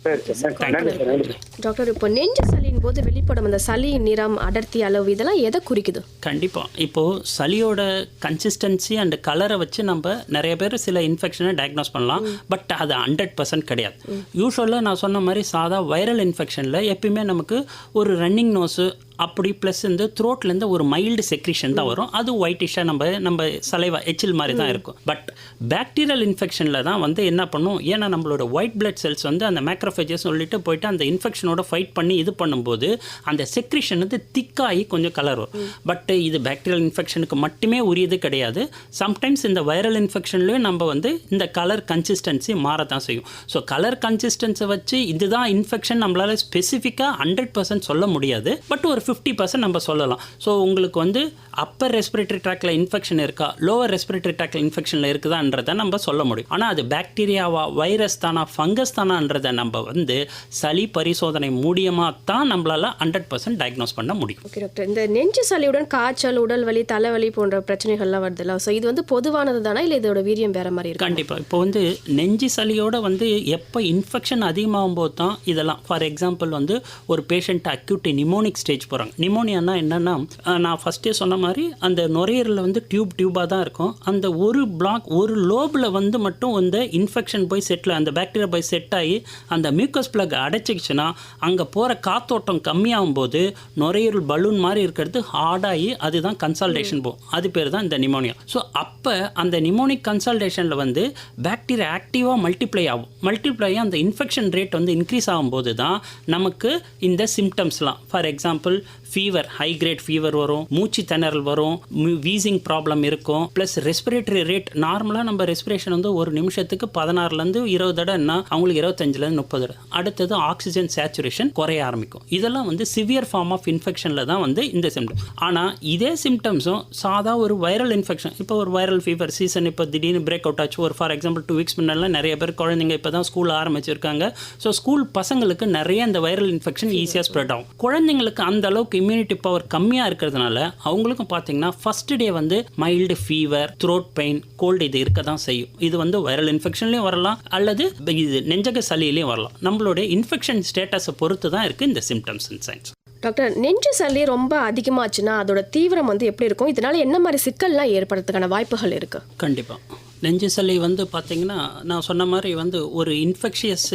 டாக்டர், இப்போ நெஞ்சு சளியின் போது வெளிப்படும் அந்த சளி நிறம், அடர்த்தி, அளவு இதெல்லாம் எதை குறிக்குது? கண்டிப்பா இப்போ சளியோட கன்சிஸ்டன்சி அண்ட் கலரை வச்சு நம்ம நிறைய பேர் சில இன்ஃபெக்ஷனை டயக்னோஸ் பண்ணலாம். பட் அது 100% கிடையாது. யூஸ்வலாக நான் சொன்ன மாதிரி சாதா வைரல் இன்ஃபெக்ஷனில் எப்பயுமே நமக்கு ஒரு ரன்னிங் நோஸு அப்படி ப்ளஸ் இந்த த்ரோட்லேருந்து ஒரு மைல்டு செக்ரிஷன் தான் வரும். அது ஒயிட்டிஷாக நம்ம சலைவா எச்சில் மாதிரி தான் இருக்கும். பட் பாக்டீரியல் இன்ஃபெக்ஷனில் தான் வந்து என்ன பண்ணும், ஏன்னா நம்மளோட ஒயிட் பிளட் செல்ஸ் வந்து அந்த மேக்ரோஃபேஜஸ் சொல்லிட்டு போயிட்டு அந்த இன்ஃபெக்ஷனோட ஃபைட் பண்ணி இது பண்ணும்போது அந்த செக்ரிஷன் வந்து திக்காகி கொஞ்சம் கலர் வரும். பட் இது பாக்டீரியல் இன்ஃபெக்ஷனுக்கு மட்டுமே உரியது கிடையாது. சம்டைம்ஸ் இந்த வைரல் இன்ஃபெக்ஷன்லேயும் நம்ம வந்து இந்த கலர் கன்சிஸ்டன்சி மாறத்தான் செய்யும். ஸோ கலர் கன்சிஸ்டன்ஸை வச்சு இதுதான் இன்ஃபெக்ஷன் நம்மளால் ஸ்பெசிஃபிக்காக 100% சொல்ல முடியாது. பட் ஒரு 50% நம்ம சொல்லலாம். ஸோ உங்களுக்கு வந்து அப்பர் ரெஸ்பிரேட்டரி ட்ராக்ல இன்ஃபெக்ஷன் இருக்கா, லோவர் ரெஸ்பிரேட்டரி ட்ராக்ல இன்ஃபெக்ஷனில் இருக்குதான்றதை நம்ம சொல்ல முடியும். ஆனால் அது பாக்டீரியாவா, வைரஸ் தானா, ஃபங்கஸ் தானான்றதை நம்ம வந்து சளி பரிசோதனை மூலியமாக தான் நம்மளால 100% டயக்னோஸ் பண்ண முடியும். ஓகே டாக்டர், இந்த நெஞ்சு சளியுடன் காய்ச்சல், உடல் வலி, தலைவலி போன்ற பிரச்சனைகள்லாம் வருதுல்ல, ஸோ இது வந்து பொதுவானது தானா, இல்லை இதோட வீரியம் வேற மாதிரி இருக்கு? கண்டிப்பாக. இப்போ வந்து நெஞ்சு சளியோட வந்து எப்போ இன்ஃபெக்ஷன் அதிகமாகும் போது தான் இதெல்லாம். ஃபார் எக்ஸாம்பிள் வந்து ஒரு பேஷண்ட் அக்யூட் நிமோனிக் ஸ்டேஜ் போகிறாங்க. நிமோனியானா என்னன்னா, நான் ஃபஸ்ட்டே சொன்ன மாதிரி அந்த நுரையீரலில் வந்து டியூபாக தான் இருக்கும். அந்த ஒரு பிளாக், ஒரு லோபில் வந்து மட்டும் அந்த இன்ஃபெக்ஷன் போய் செட்டில், அந்த பாக்டீரியா போய் செட் ஆகி அந்த மியூக்கஸ் பிளக் அடைச்சிக்கிச்சுன்னா அங்கே போகிற காத்தோட்டம் கம்மியாகும் போது நுரையீரல் பலூன் மாதிரி இருக்கிறது ஹார்டாகி அதுதான் கன்சால்டேஷன் போகும். அது பேர் தான் இந்த நிமோனியா. ஸோ அப்போ அந்த நிமோனிக் கன்சால்டேஷனில் வந்து பாக்டீரியா ஆக்டிவாக மல்டிப்ளை ஆகும். மல்டிப்ளை ஆகி அந்த இன்ஃபெக்ஷன் ரேட் வந்து இன்க்ரீஸ் ஆகும்போது தான் நமக்கு இந்த சிம்டம்ஸ்லாம், for example fever, high grade fever வரும், மூச்சு திணறல் வரும், வீசிங் ப்ராப்ளம் இருக்கும், ப்ளஸ் ரெஸ்பிரேட்டரி ரேட். நார்மலாக நம்ம ரெஸ்பிரேஷன் வந்து ஒரு நிமிஷத்துக்கு 16லேருந்து 20 தடவைன்னா அவங்களுக்கு 25லேருந்து 30 தடவை. அடுத்தது ஆக்சிஜன் சேச்சுரேஷன் குறைய ஆரம்பிக்கும். இதெல்லாம் வந்து சிவியர் ஃபார்ம் ஆஃப் இன்ஃபெக்ஷனில் தான் வந்து இந்த சிம்டம். ஆனால் இதே சிம்டம்ஸும் சாதா ஒரு வைரல் இன்ஃபெக்ஷன், இப்போ ஒரு வைரல் ஃபீவர் சீசன் இப்போ திடீர்னு பிரேக் அவுட் ஆச்சு. ஒரு ஃபார் எக்ஸாம்பிள் 2 வீக்ஸ் முன்னாடிலாம் நிறைய பேர் குழந்தைங்க இப்போ தான் ஸ்கூல் ஆரம்பிச்சிருக்காங்க. ஸோ ஸ்கூல் பசங்களுக்கு நிறைய இந்த வைரல் இன்ஃபெக்ஷன் ஈஸியாக ஸ்ப்ரெட் ஆகும். குழந்தைங்களுக்கு அந்த அளவுக்கு இம்யூனிட்டி பவர் கம்மியாக இருக்கிறதுனால அவங்களுக்கும் பார்த்தீங்கன்னா ஃபர்ஸ்ட் டே வந்து mild fever, throat pain, cold இது இருக்க தான் செய்யும். இது வந்து வைரல் இன்ஃபெக்ஷன்லையும் வரலாம் அல்லது இது நெஞ்சக சளியிலையும் வரலாம். நம்மளுடைய இன்ஃபெக்ஷன் ஸ்டேட்டஸை பொறுத்து தான் இருக்குது இந்த சிம்டம்ஸ் அண்ட் சைன்ஸ். டாக்டர், நெஞ்சு சளி ரொம்ப அதிகமாச்சுன்னா அதோட தீவிரம் வந்து எப்படி இருக்கும்? இதனால என்ன மாதிரி சிக்கல்லாம் ஏற்படுறதுக்கான வாய்ப்புகள் இருக்கு? கண்டிப்பாக நெஞ்சு சளி வந்து பார்த்திங்கன்னா நான் சொன்ன மாதிரி வந்து ஒரு இன்ஃபெக்ஷியஸ்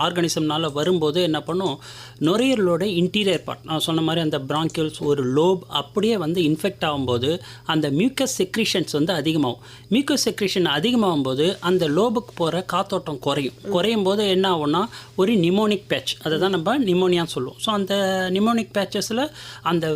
ஆர்கானிசம்னால வரும்போது என்ன பண்ணும், நுரையீரலோட இன்டீரியர் பார்ட், நான் சொன்ன மாதிரி அந்த பிராங்கியல்ஸ், ஒரு லோப் அப்படியே வந்து இன்ஃபெக்ட் ஆகும்போது அந்த மியூக்கஸ் செக்ரிஷன்ஸ் வந்து அதிகமாகும். மியூக்கஸ் செக்ரிஷன் அதிகமாகும் போது அந்த லோபுக்கு போகிற காத்தோட்டம் குறையும் போது என்ன ஆகும்னா ஒரு நிமோனிக் பேட்ச், அதை தான் நம்ம நிமோனியான்னு சொல்லுவோம். ஸோ அந்த நிமோனிக் பேச்சஸில் அந்த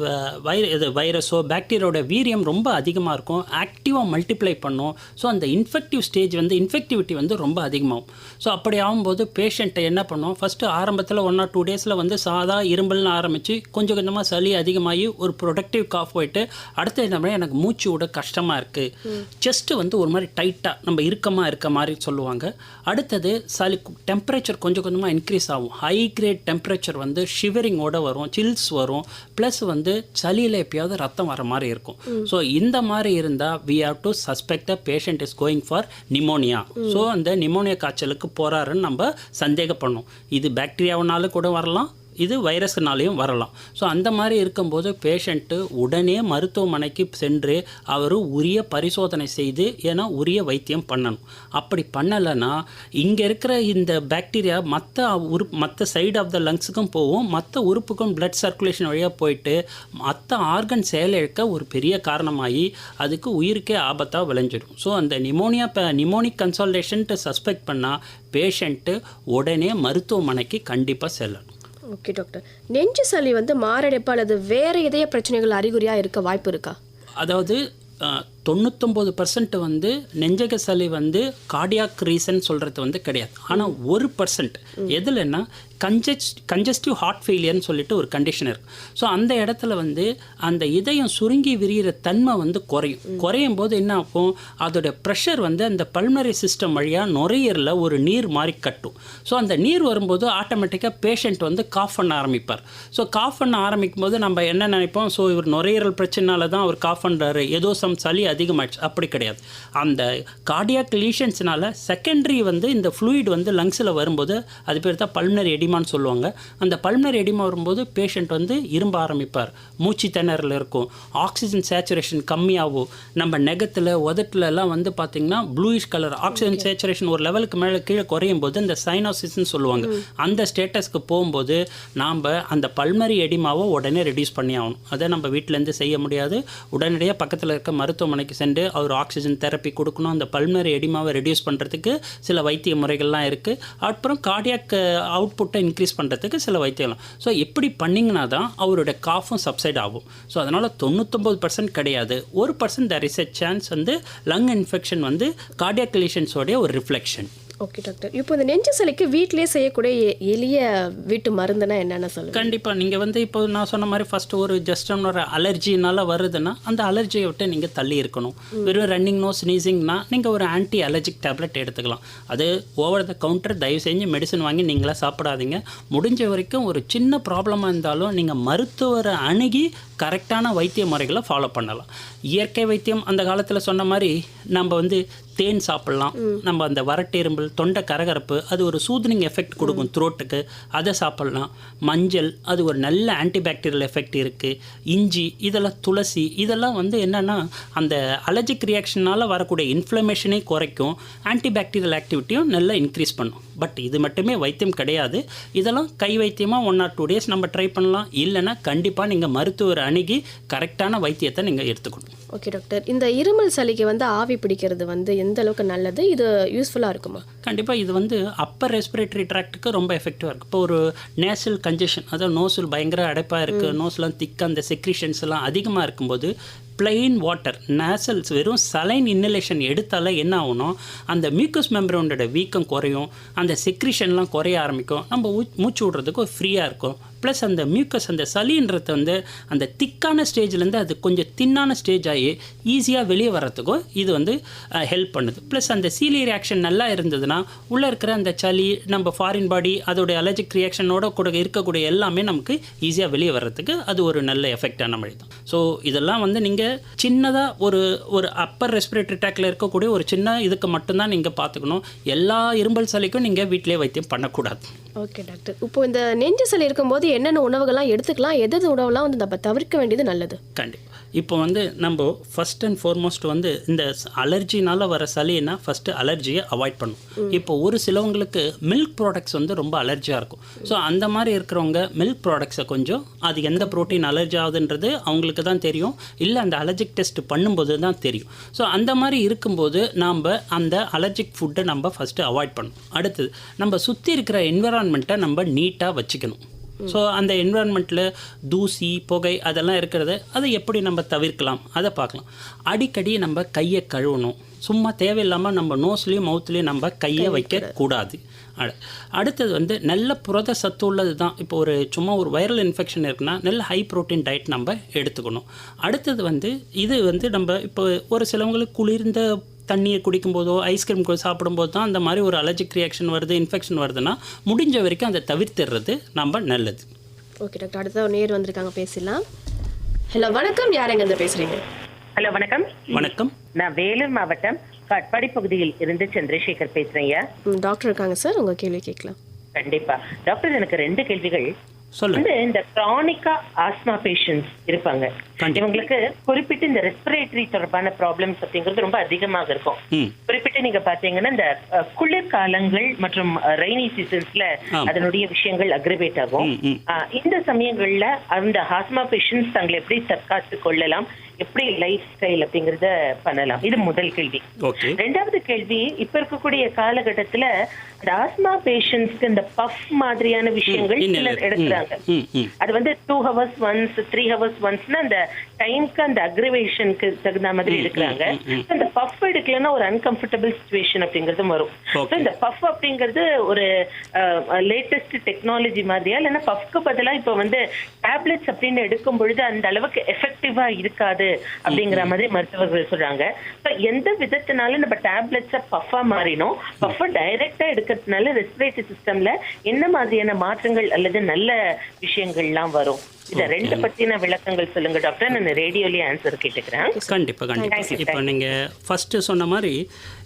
வைரஸோ பாக்டீரியாவோட வீரியம் ரொம்ப அதிகமாக இருக்கும், ஆக்டிவாக மல்டிப்ளை பண்ணும். ஸோ அந்த இன்ஃபெக்டிவ் ஸ்டேஜ் வந்து இன்ஃபெக்டிவிட்டி வந்து ரொம்ப அதிகமாகும். ஸோ அப்படி ஆகும்போது பேஷண்ட்டை என்ன பண்ணுவோம், ஃபஸ்ட்டு ஆரம்பத்தில் 1 or 2 டேஸில் வந்து சாதா இரும்பல்னு ஆரம்பித்து கொஞ்சம் கொஞ்சமாக சளி அதிகமாகி ஒரு ப்ரொடக்டிவ் காஃப் போயிட்டு அடுத்த என்ன பண்ணி எனக்கு மூச்சு விட கஷ்டமாக இருக்குது, செஸ்ட்டு வந்து ஒரு மாதிரி டைட்டாக நம்ம இறுக்கமாக இருக்க மாதிரி சொல்லுவாங்க. அடுத்தது சளி டெம்பரேச்சர் கொஞ்சம் கொஞ்சமாக இன்க்ரீஸ் ஆகும். ஹை கிரேட் டெம்பரேச்சர் வந்து ஷிவரிங்கோட வரும், சில்ஸ் வரும், ப்ளஸ் வந்து சளியில் எப்பயாவது ரத்தம் வர மாதிரி இருக்கும். ஸோ இந்த மாதிரி இருந்தால் we have to suspect the patient is going for pneumonia. So அந்த நிமோனியா காய்ச்சலுக்கு போகிறாருன்னு நம்ம சந்தேகப்படணும். இது பாக்டீரியாவினால கூட வரலாம், இது வைரஸ்னாலையும் வரலாம். ஸோ அந்த மாதிரி இருக்கும்போது பேஷண்ட்டு உடனே மருத்துவமனைக்கு சென்று அவர் உரிய பரிசோதனை செய்து ஏன்னா உரிய வைத்தியம் பண்ணணும். அப்படி பண்ணலைன்னா இங்கே இருக்கிற இந்த பாக்டீரியா மற்ற சைடு ஆஃப் த லங்ஸுக்கும் போகும், மற்ற உறுப்புக்கும் பிளட் சர்க்குலேஷன் வழியாக போயிட்டு மற்ற ஆர்கன் செயலிழக்க ஒரு பெரிய காரணமாகி அதுக்கு உயிருக்கே ஆபத்தாக விளைஞ்சிடும். ஸோ அந்த நிமோனிக் கன்சல்டேஷன்ட்டு சஸ்பெக்ட் பண்ணால் பேஷண்ட்டு உடனே மருத்துவமனைக்கு கண்டிப்பாக செல்லணும். ஓகே டாக்டர், நெஞ்சு சளி வந்து மாரடைப்பு அல்லது வேறு இதய பிரச்சனைகள் அறிகுறியாக இருக்க வாய்ப்பு இருக்கா? அதாவது 99% வந்து நெஞ்சக சளி வந்து கார்டியாக் ரீசன் சொல்கிறது வந்து கிடையாது. ஆனால் 1% எதுலன்னா கன்ஜஸ்டிவ் ஹார்ட் ஃபெயிலியர்னு சொல்லிட்டு ஒரு கண்டிஷன் இருக்குது. ஸோ அந்த இடத்துல வந்து அந்த இதயம் சுருங்கி விரிகிற தன்மை வந்து குறையும் போது என்ன ஆகும், அதோட ப்ரெஷர் வந்து அந்த பல்மனரி சிஸ்டம் வழியாக நுரையீரலில் ஒரு நீர் மாதிரி கட்டும். ஸோ அந்த நீர் வரும்போது ஆட்டோமேட்டிக்காக பேஷண்ட் வந்து காஃப் பண்ண ஆரம்பிப்பார். ஸோ காஃப் பண்ண ஆரம்பிக்கும் போது நம்ம என்ன நினைப்போம், ஸோ இவர் நுரையீரல் பிரச்சனைனால தான் அவர் காஃப் பண்ணுறாரு, ஏதோ சளி அதிகமாகிடுச்சு. அப்படி கிடையாது. அந்த கார்டியாக் லீஷன்ஸ்னால செகண்டரி வந்து இந்த ஃப்ளூயிட் வந்து லங்ஸில் வரும்போது அது பேர் தான் பல்மனரி எடிமான்னு சொல்லுவாங்க. அந்த பல்மனரி எடிமா வரும்போது பேஷண்ட் வந்து இரும்ப ஆரம்பிப்பார், மூச்சு திணறல் இருக்கும், ஆக்சிஜன் சேச்சுரேஷன் கம்மியாகும். நம்ம நெகத்தில் உதட்டில் எல்லாம் வந்து பார்த்திங்கன்னா ப்ளூயிஷ் கலர் ஆக்சிஜன் சேச்சுரேஷன் ஒரு லெவலுக்கு மேலே கீழே குறையும் போது இந்த சைனோசிஸ்ன்னு சொல்லுவாங்க. அந்த ஸ்டேட்டஸ்க்கு போகும்போது நாம் அந்த பல்மனரி எடிமாவை உடனே ரெடியூஸ் பண்ணி ஆகணும். அதை நம்ம வீட்டிலேருந்து செய்ய முடியாது. உடனடியாக பக்கத்தில் இருக்க மருத்துவமனைக்கு சென்று அவர் ஆக்சிஜன் தெரப்பி கொடுக்கணும். அந்த பல்மனரி எடிமாவை ரெடியூஸ் பண்ணுறதுக்கு சில வைத்திய முறைகள்லாம் இருக்குது. அப்புறம் கார்டியாக் அவுட்புட்டை இன்க்ரீஸ் பண்ணுறதுக்கு சில வைத்தியம்லாம். ஸோ எப்படி பண்ணிங்கன்னா தான் அவருடைய காஃபும் சப்சைட் ஆகும். ஸோ அதனால் 99% கிடையாது, 1% there is a chance வந்து லங் இன்ஃபெக்ஷன் வந்து கார்டியாக் லீஷன்ஸோடைய ஒரு ரிஃப்ளெக்ஷன். ஓகே டாக்டர், இப்போ இந்த நெஞ்சு சளிக்கு வீட்டிலே செய்யக்கூடிய எளிய வீட்டு மருந்துனா என்னென்ன சொல்லுங்கள்? கண்டிப்பாக நீங்கள் வந்து இப்போ நான் சொன்ன மாதிரி ஃபஸ்ட்டு ஒரு ஜஸ்ட் ஒரு அலர்ஜினால் வருதுன்னா அந்த அலர்ஜியை விட்டு நீங்கள் தள்ளி இருக்கணும். வெறும் ரன்னிங் நோஸ் ஸ்னீசிங்னா நீங்கள் ஒரு ஆன்டி அலர்ஜிக் டேப்லெட் எடுத்துக்கலாம். அது ஓவர் த கவுண்டர் தயவு செஞ்சு மெடிசன் வாங்கி நீங்களா சாப்பிடாதீங்க. முடிஞ்ச வரைக்கும் ஒரு சின்ன ப்ராப்ளமாக இருந்தாலும் நீங்கள் மருத்துவரை அணுகி கரெக்டான வைத்திய முறைகளை ஃபாலோ பண்ணலாம். இயற்கை வைத்தியம் அந்த காலத்தில் சொன்ன மாதிரி நம்ம வந்து தேன் சாப்பிட்லாம், நம்ம அந்த வறட்டெரும்பல் தொண்டை கரகரப்பு அது ஒரு சூதனிங் எஃபெக்ட் கொடுக்கும் த்ரோட்டுக்கு, அதை சாப்பிட்லாம். மஞ்சள் அது ஒரு நல்ல ஆன்டிபாக்டீரியல் எஃபெக்ட் இருக்குது. இஞ்சி இதெல்லாம், துளசி இதெல்லாம் வந்து என்னென்னா அந்த அலர்ஜிக் ரியாக்ஷனால் வரக்கூடிய இன்ஃப்ளமேஷனே குறைக்கும், ஆன்டிபாக்டீரியல் ஆக்டிவிட்டியும் நல்லா இன்க்ரீஸ் பண்ணும். பட் இது மட்டுமே வைத்தியம் கிடையாது. இதெல்லாம் கை வைத்தியமாக 1 or 2 days நம்ம ட்ரை பண்ணலாம். இல்லைன்னா கண்டிப்பாக நீங்கள் மருத்துவர் அணுகி கரெக்டான வைத்தியத்தை நீங்கள் எடுத்துக்கணும். ஓகே டாக்டர், இந்த இருமல் சளிக்கு வந்து ஆவி பிடிக்கிறது வந்து எந்த அளவுக்கு நல்லது, இது யூஸ்ஃபுல்லாக இருக்குமா? கண்டிப்பாக இது வந்து அப்பர் ரெஸ்பிரேட்டரி ட்ராக்ட்டுக்கு ரொம்ப எஃபெக்டிவாக இருக்குது. இப்போ ஒரு நேசல் கன்ஜெஷன், அதாவது நோஸில் பயங்கர அடைப்பாக இருக்குது, நோஸ்லாம் திக்காக அந்த செக்ரிஷன்ஸ் எல்லாம் அதிகமாக இருக்கும்போது பிளெயின் வாட்டர் நேசல்ஸ் வெறும் சலைன் இன்னலேஷன் எடுத்தாலே என்ன ஆகணும், அந்த மியூக்கஸ் மெம்பரோனோட வீக்கம் குறையும், அந்த செக்ரிஷன்லாம் குறைய ஆரம்பிக்கும், நம்ம மூச்சு விடுறதுக்கு ஃப்ரீயாக இருக்கும். ப்ளஸ் அந்த மியூக்கஸ் அந்த சளின்றது வந்து அந்த திக்கான ஸ்டேஜ்லேருந்து அது கொஞ்சம் தின்னான ஸ்டேஜ் ஆகி ஈஸியாக வெளியே வர்றதுக்கும் இது வந்து ஹெல்ப் பண்ணுது. ப்ளஸ் அந்த சீலி ரியாக்ஷன் நல்லா இருந்ததுன்னா உள்ளே இருக்கிற அந்த சளி நம்ம ஃபாரின் பாடி அதோடைய அலர்ஜிக் ரியாக்ஷனோட கூட இருக்கக்கூடிய எல்லாமே நமக்கு ஈஸியாக வெளியே வர்றதுக்கு அது ஒரு நல்ல எஃபெக்டான வழி தான். ஸோ இதெல்லாம் வந்து நீங்கள் சின்னதாக ஒரு அப்பர் ரெஸ்பிரேட்டரி ட்ராக்டில் இருக்கக்கூடிய ஒரு சின்ன இதுக்கு மட்டும்தான் நீங்கள் பார்த்துக்கணும். எல்லா இரும்பல் சளிக்கும் நீங்கள் வீட்டிலே வைத்தியம் பண்ணக்கூடாது. ஓகே டாக்டர், இப்போ இந்த நெஞ்சு சளி இருக்கும்போது என்னென்ன உணவுகள்லாம் எடுத்துக்கலாம், எது உணவுலாம் வந்து நம்ம தவிர்க்க வேண்டியது நல்லது? கண்டிப்பாக இப்போ வந்து நம்ம ஃபஸ்ட் அண்ட் ஃபார்மோஸ்ட் வந்து இந்த அலர்ஜினால் வர சளின்னா ஃபஸ்ட்டு அலர்ஜியை அவாய்ட் பண்ணும். இப்போ ஒரு சிலவங்களுக்கு மில்க் ப்ராடக்ட்ஸ் வந்து ரொம்ப அலர்ஜியாக இருக்கும். ஸோ அந்த மாதிரி இருக்கிறவங்க மில்க் ப்ராடக்ட்ஸை கொஞ்சம் அது எந்த ப்ரோட்டீன் அலர்ஜி ஆகுதுன்றது அவங்களுக்கு தான் தெரியும், இல்லை அந்த அலர்ஜிக் டெஸ்ட் பண்ணும்போது தான் தெரியும். ஸோ அந்த மாதிரி இருக்கும்போது நாம் அந்த அலர்ஜிக் ஃபுட்டை நம்ம ஃபஸ்ட்டு அவாய்ட் பண்ணணும். அடுத்தது நம்ம சுற்றி இருக்கிற என்விரான்மெண்ட்டை நம்ம நீட்டாக வச்சுக்கணும். ஸோ அந்த என்விரான்மெண்ட்டில் தூசி புகை அதெல்லாம் இருக்கிறத அதை எப்படி நம்ம தவிர்க்கலாம் அதை பார்க்கலாம். அடிக்கடி நம்ம கையை கழுவணும். சும்மா தேவையில்லாமல் நம்ம நோஸ்லேயும் மவுத்லேயும் நம்ம கையை வைக்கக்கூடாது. அடுத்தது வந்து நல்ல புரத சத்து உள்ளது தான். இப்போ சும்மா ஒரு வைரல் இன்ஃபெக்ஷன் இருக்குன்னா நல்ல ஹை ப்ரோட்டீன் டயட் நம்ம எடுத்துக்கணும். அடுத்தது வந்து இது வந்து நம்ம இப்போ ஒரு சிலவங்களுக்கு குளிர்ந்த தண்ணியை குடிக்கும்போதோ ஐஸ்கிரீம் சாப்பிடும்போது தான் அந்த மாதிரி ஒரு அலர்ஜிக் ரியாக்ஷன் வருது, இன்ஃபெக்ஷன் வருதுன்னா முடிஞ்ச வரைக்கும் அதை தவிர்த்துறது நம்ம நல்லது. ஓகே டாக்டர், அடுத்த ஒரு நேர் வந்திருக்காங்க, பேசலாம். ஹலோ வணக்கம், யார் எங்க இருந்து பேசுறீங்க? ஹலோ வணக்கம். வணக்கம், நான் வேலூர் மாவட்டம் காட்பாடி பகுதியில் இருந்து சந்திரசேகர் பேசுறேன். டாக்டர் இருக்காங்க சார், உங்க கேள்வி கேட்கலாம். கண்டிப்பா டாக்டர், எனக்கு 2 கேள்விகள். சொல்லுங்க. வந்து இந்த கிரானிக்கா ஆஸ்மா பேஷண்ட்ஸ் இருப்பாங்க. கண்டிப்பா. இவங்களுக்கு குறிப்பிட்டு இந்த ரெஸ்பிரேட்டரி தொடர்பான ப்ராப்ளம்ஸ் அப்படிங்கிறது ரொம்ப அதிகமாக இருக்கும். குறிப்பிட்டு நீங்க பாத்தீங்கன்னா இந்த குளிர்காலங்கள் மற்றும் ரெய்னி சீசன்ஸ்ல அதனுடைய விஷயங்கள் அக்ரிவேட் ஆகும். இந்த சமயங்கள்ல அந்த ஆஸ்மா பேஷண்ட்ஸ் தங்களை எப்படி தற்காத்து கொள்ளலாம், எப்படி லைஃப் ஸ்டைல் அப்படிங்கறத பண்ணலாம், இது முதல் கேள்வி. ரெண்டாவது கேள்வி, இப்ப இருக்கக்கூடிய காலகட்டத்துல இந்த ஆஸ்மா பேஷண்ட்ஸ்க்கு இந்த பஃப் மாதிரியான விஷயங்கள் சிலர் எடுக்கிறாங்க. அது வந்து 2 hours once 3 hours once அந்த டைம்க்கு அந்த அக்ரிவேஷனுக்கு தகுந்த மாதிரி எடுக்கிறாங்க. இந்த பஃப் எடுக்கலன்னா ஒரு அன்கம்ஃபர்டபிள் சிச்சுவேஷன் அப்படிங்கிறது வரும். இந்த பஃப் அப்படிங்கிறது ஒரு லேட்டஸ்ட் டெக்னாலஜி மாதிரியா, இல்லைன்னா பஃப்க்கு பதிலா இப்ப வந்து டேப்லெட்ஸ் அப்படின்னு எடுக்கும் பொழுது அந்த அளவுக்கு எஃபெக்டிவா இருக்காது அப்படிங்கிற மாதிரி மருத்துவர்கள் சொல்றாங்க. எந்த விதத்தினால நம்ம டேப்லெட்ஸ பஃபா மாறினோம், பஃபா டைரக்டா எடுக்கிறதுனால ரெஸ்பிரேட்டரி சிஸ்டம்ல என்ன மாதிரியான மாற்றங்கள் அல்லது நல்ல விஷயங்கள்லாம் வரும்? இத ரெண்டு பத்தின விளக்கங்கள் சொல்லுங்க டாக்டர். நான் ரேடியோலயே ஆன்சர் கேட்டுக்கிறேன். கண்டிப்பா. இப்போ நீங்க ஃபர்ஸ்ட் சொன்ன மாதிரி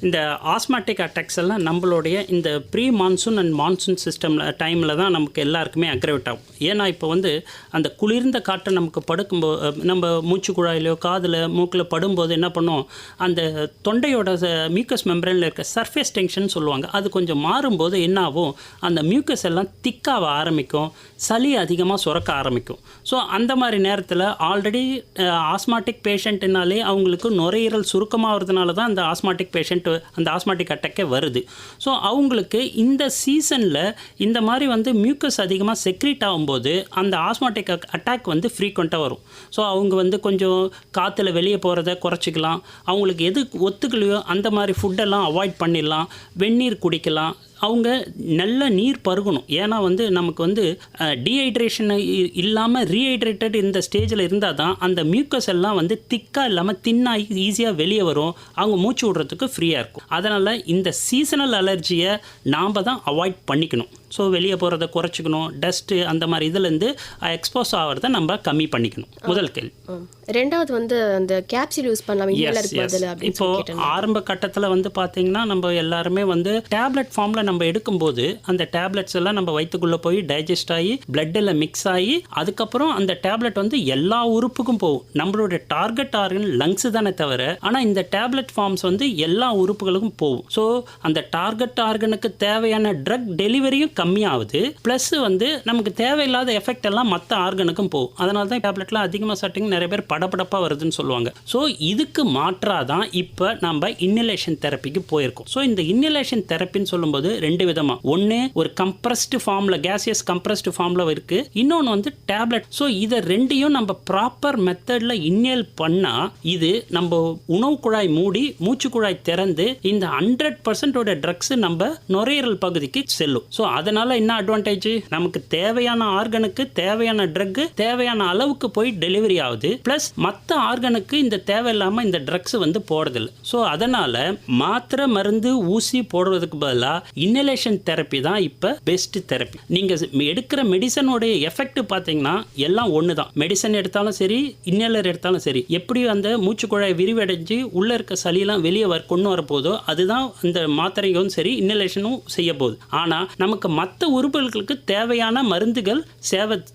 இந்த ஆஸ்மாட்டிக் அட்டாக்ஸ் எல்லாம் நம்மளுடைய இந்த ப்ரீ மான்சூன் அண்ட் மான்சூன் சிஸ்டம்ல டைம்ல தான் நமக்கு எல்லாருக்குமே அக்ரவேட் ஆகும். ஏன்னா இப்போ வந்து அந்த குளிர்ந்த காற்றை நமக்கு படுக்கும்போது, நம்ம மூச்சு குழாயிலையோ காதில் மூக்கில் படும்போது என்ன பண்ணும், அந்த தொண்டையோட மியூக்கஸ் மெம்பரேனில் இருக்க சர்ஃபேஸ் டென்ஷன் சொல்லுவாங்க, அது கொஞ்சம் மாறும்போது என்ன ஆகும், அந்த மியூக்கஸ் எல்லாம் திக்காக ஆரம்பிக்கும், சளி அதிகமாக சுரக்க ஆரம்பிக்கும். ஸோ அந்த மாதிரி நேரத்தில் ஆல்ரெடி ஆஸ்மாட்டிக் பேஷண்ட்னாலே அவங்களுக்கு நுரையீரல் சுருக்கமாகிறதுனால தான் அந்த ஆஸ்மாட்டிக் பேஷண்ட் அந்த ஆஸ்மாட்டிக் அட்டாக்கே வருது. ஸோ அவங்களுக்கு இந்த சீசனில் இந்த மாதிரி வந்து மியூக்கஸ் அதிகமாக செக்ரீட் ஆகும்போது அந்த ஆஸ்மாட்டிக் அட்டாக் வந்து ஃப்ரீக்வெண்ட்டாக வரும். ஸோ அவங்க வந்து கொஞ்சம் காற்றுல வெளியே போகிறத குறைச்சிக்கலாம், அவங்களுக்கு எது ஒத்துக்கலையோ அந்த மாதிரி ஃபுட்டெல்லாம் அவாய்ட் பண்ணிடலாம், வெந்நீர் குடிக்கலாம், அவங்க நல்ல நீர் பருகணும். ஏன்னா வந்து நமக்கு வந்து டீஹைட்ரேஷன் இல்லாமல் ரீஹைட்ரேட்டட் இந்த ஸ்டேஜில் இருந்தால் தான் அந்த மியூக்கஸ் எல்லாம் வந்து திக்காக இல்லாமல் தின்னாகி ஈஸியாக வெளியே வரும், அவங்க மூச்சு விடுறதுக்கு ஃப்ரீயாக இருக்கும். அதனால் இந்த சீசனல் அலர்ஜியை நாம் தான் அவாய்ட் பண்ணிக்கணும். ஸோ வெளியே போகிறத குறைச்சிக்கணும், டஸ்ட்டு அந்த மாதிரி இதுலேருந்து எக்ஸ்போஸ் ஆகிறத நம்ம கம்மி பண்ணிக்கணும். முதல் கேள்வி. ரெண்டாவது வந்து அந்த கேப்சூல் யூஸ் பண்ணலாம். இப்போ ஆரம்ப கட்டத்தில் வந்து பார்த்தீங்கன்னா நம்ம எல்லாருமே வந்து டேப்லெட் ஃபார்மில் நம்ம எடுக்கும்போது அந்த டேப்லெட்ஸ் எல்லாம் நம்ம வயிற்றுக்குள்ளே போய் டைஜஸ்ட் ஆகி பிளட்டில் மிக்ஸ் ஆகி அதுக்கப்புறம் அந்த டேப்லெட் வந்து எல்லா உறுப்புக்கும் போகும். நம்மளுடைய டார்கெட் ஆர்கன் லங்ஸ் தானே தவிர, ஆனால் இந்த டேப்லெட் ஃபார்ம்ஸ் வந்து எல்லா உறுப்புகளுக்கும் போகும். ஸோ அந்த டார்கெட் ஆர்கனுக்கு தேவையான ட்ரக் டெலிவரியும் கம்மியாகுது, ப்ளஸ் வந்து நமக்கு தேவையில்லாத எஃபெக்ட் எல்லாம் மற்ற ஆர்கனுக்கும் போகும். அதனால தான் டேப்லெட்லாம் அதிகமாக சாப்பிட்டிங்க நிறைய பேர் படப்படப்பாக வருதுன்னு சொல்லுவாங்க. ஸோ இதுக்கு மாற்றாக தான் இப்போ நம்ம இன்னலேஷன் தெரப்பிக்கு போயிருக்கோம். ஸோ இந்த இன்னலேஷன் தெரப்பின்னு சொல்லும்போது ரெண்டு விதமாக, ஒன்று ஒரு கம்ப்ரஸ்டு ஃபார்மில் கேசியஸ் கம்ப்ரஸ்டு ஃபார்மில் இருக்குது, இன்னொன்று வந்து டேப்லெட். ஸோ இதை ரெண்டையும் நம்ம ப்ராப்பர் மெத்தடில் இன்னேல் பண்ணால் இது நம்ம உணவு குழாய் மூடி மூச்சு குழாய் திறந்து இந்த 100% ட்ரக்ஸ் நம்ம நுரையீரல் பகுதிக்கு செல்லும். ஸோ அதனால என்ன அட்வான்டேஜ், நமக்கு தேவையான ஆர்கனுக்கு தேவையான ட்ரக் தேவையான அளவுக்கு போய் டெலிவரி ஆகுது, பிளஸ் மற்ற ஆர்கனுக்கு இந்த தேவையில்லாமல் இந்த ட்ரக்ஸ் வந்து போடுறதில்லை. ஸோ அதனால மாத்திரை மருந்து ஊசி போடுறதுக்கு பதிலாக இன்னலேஷன் தெரப்பி தான் இப்போ பெஸ்ட் தெரப்பி. நீங்கள் எடுக்கிற மெடிசனோடைய எஃபெக்ட் பார்த்தீங்கன்னா எல்லாம் ஒன்று தான். மெடிசன் எடுத்தாலும் சரி, இன்னேலர் எடுத்தாலும் சரி, எப்படி அந்த மூச்சு குழாய் விரிவடைஞ்சு உள்ளே இருக்க சளியெல்லாம் வெளியே கொண்டு வரப்போதோ அதுதான் இந்த மாத்திரையும் சரி இன்னலேஷனும் செய்ய போகுது. ஆனால் நமக்கு மற்ற உறுப்புகளுக்கு தேவையான மருந்துகள்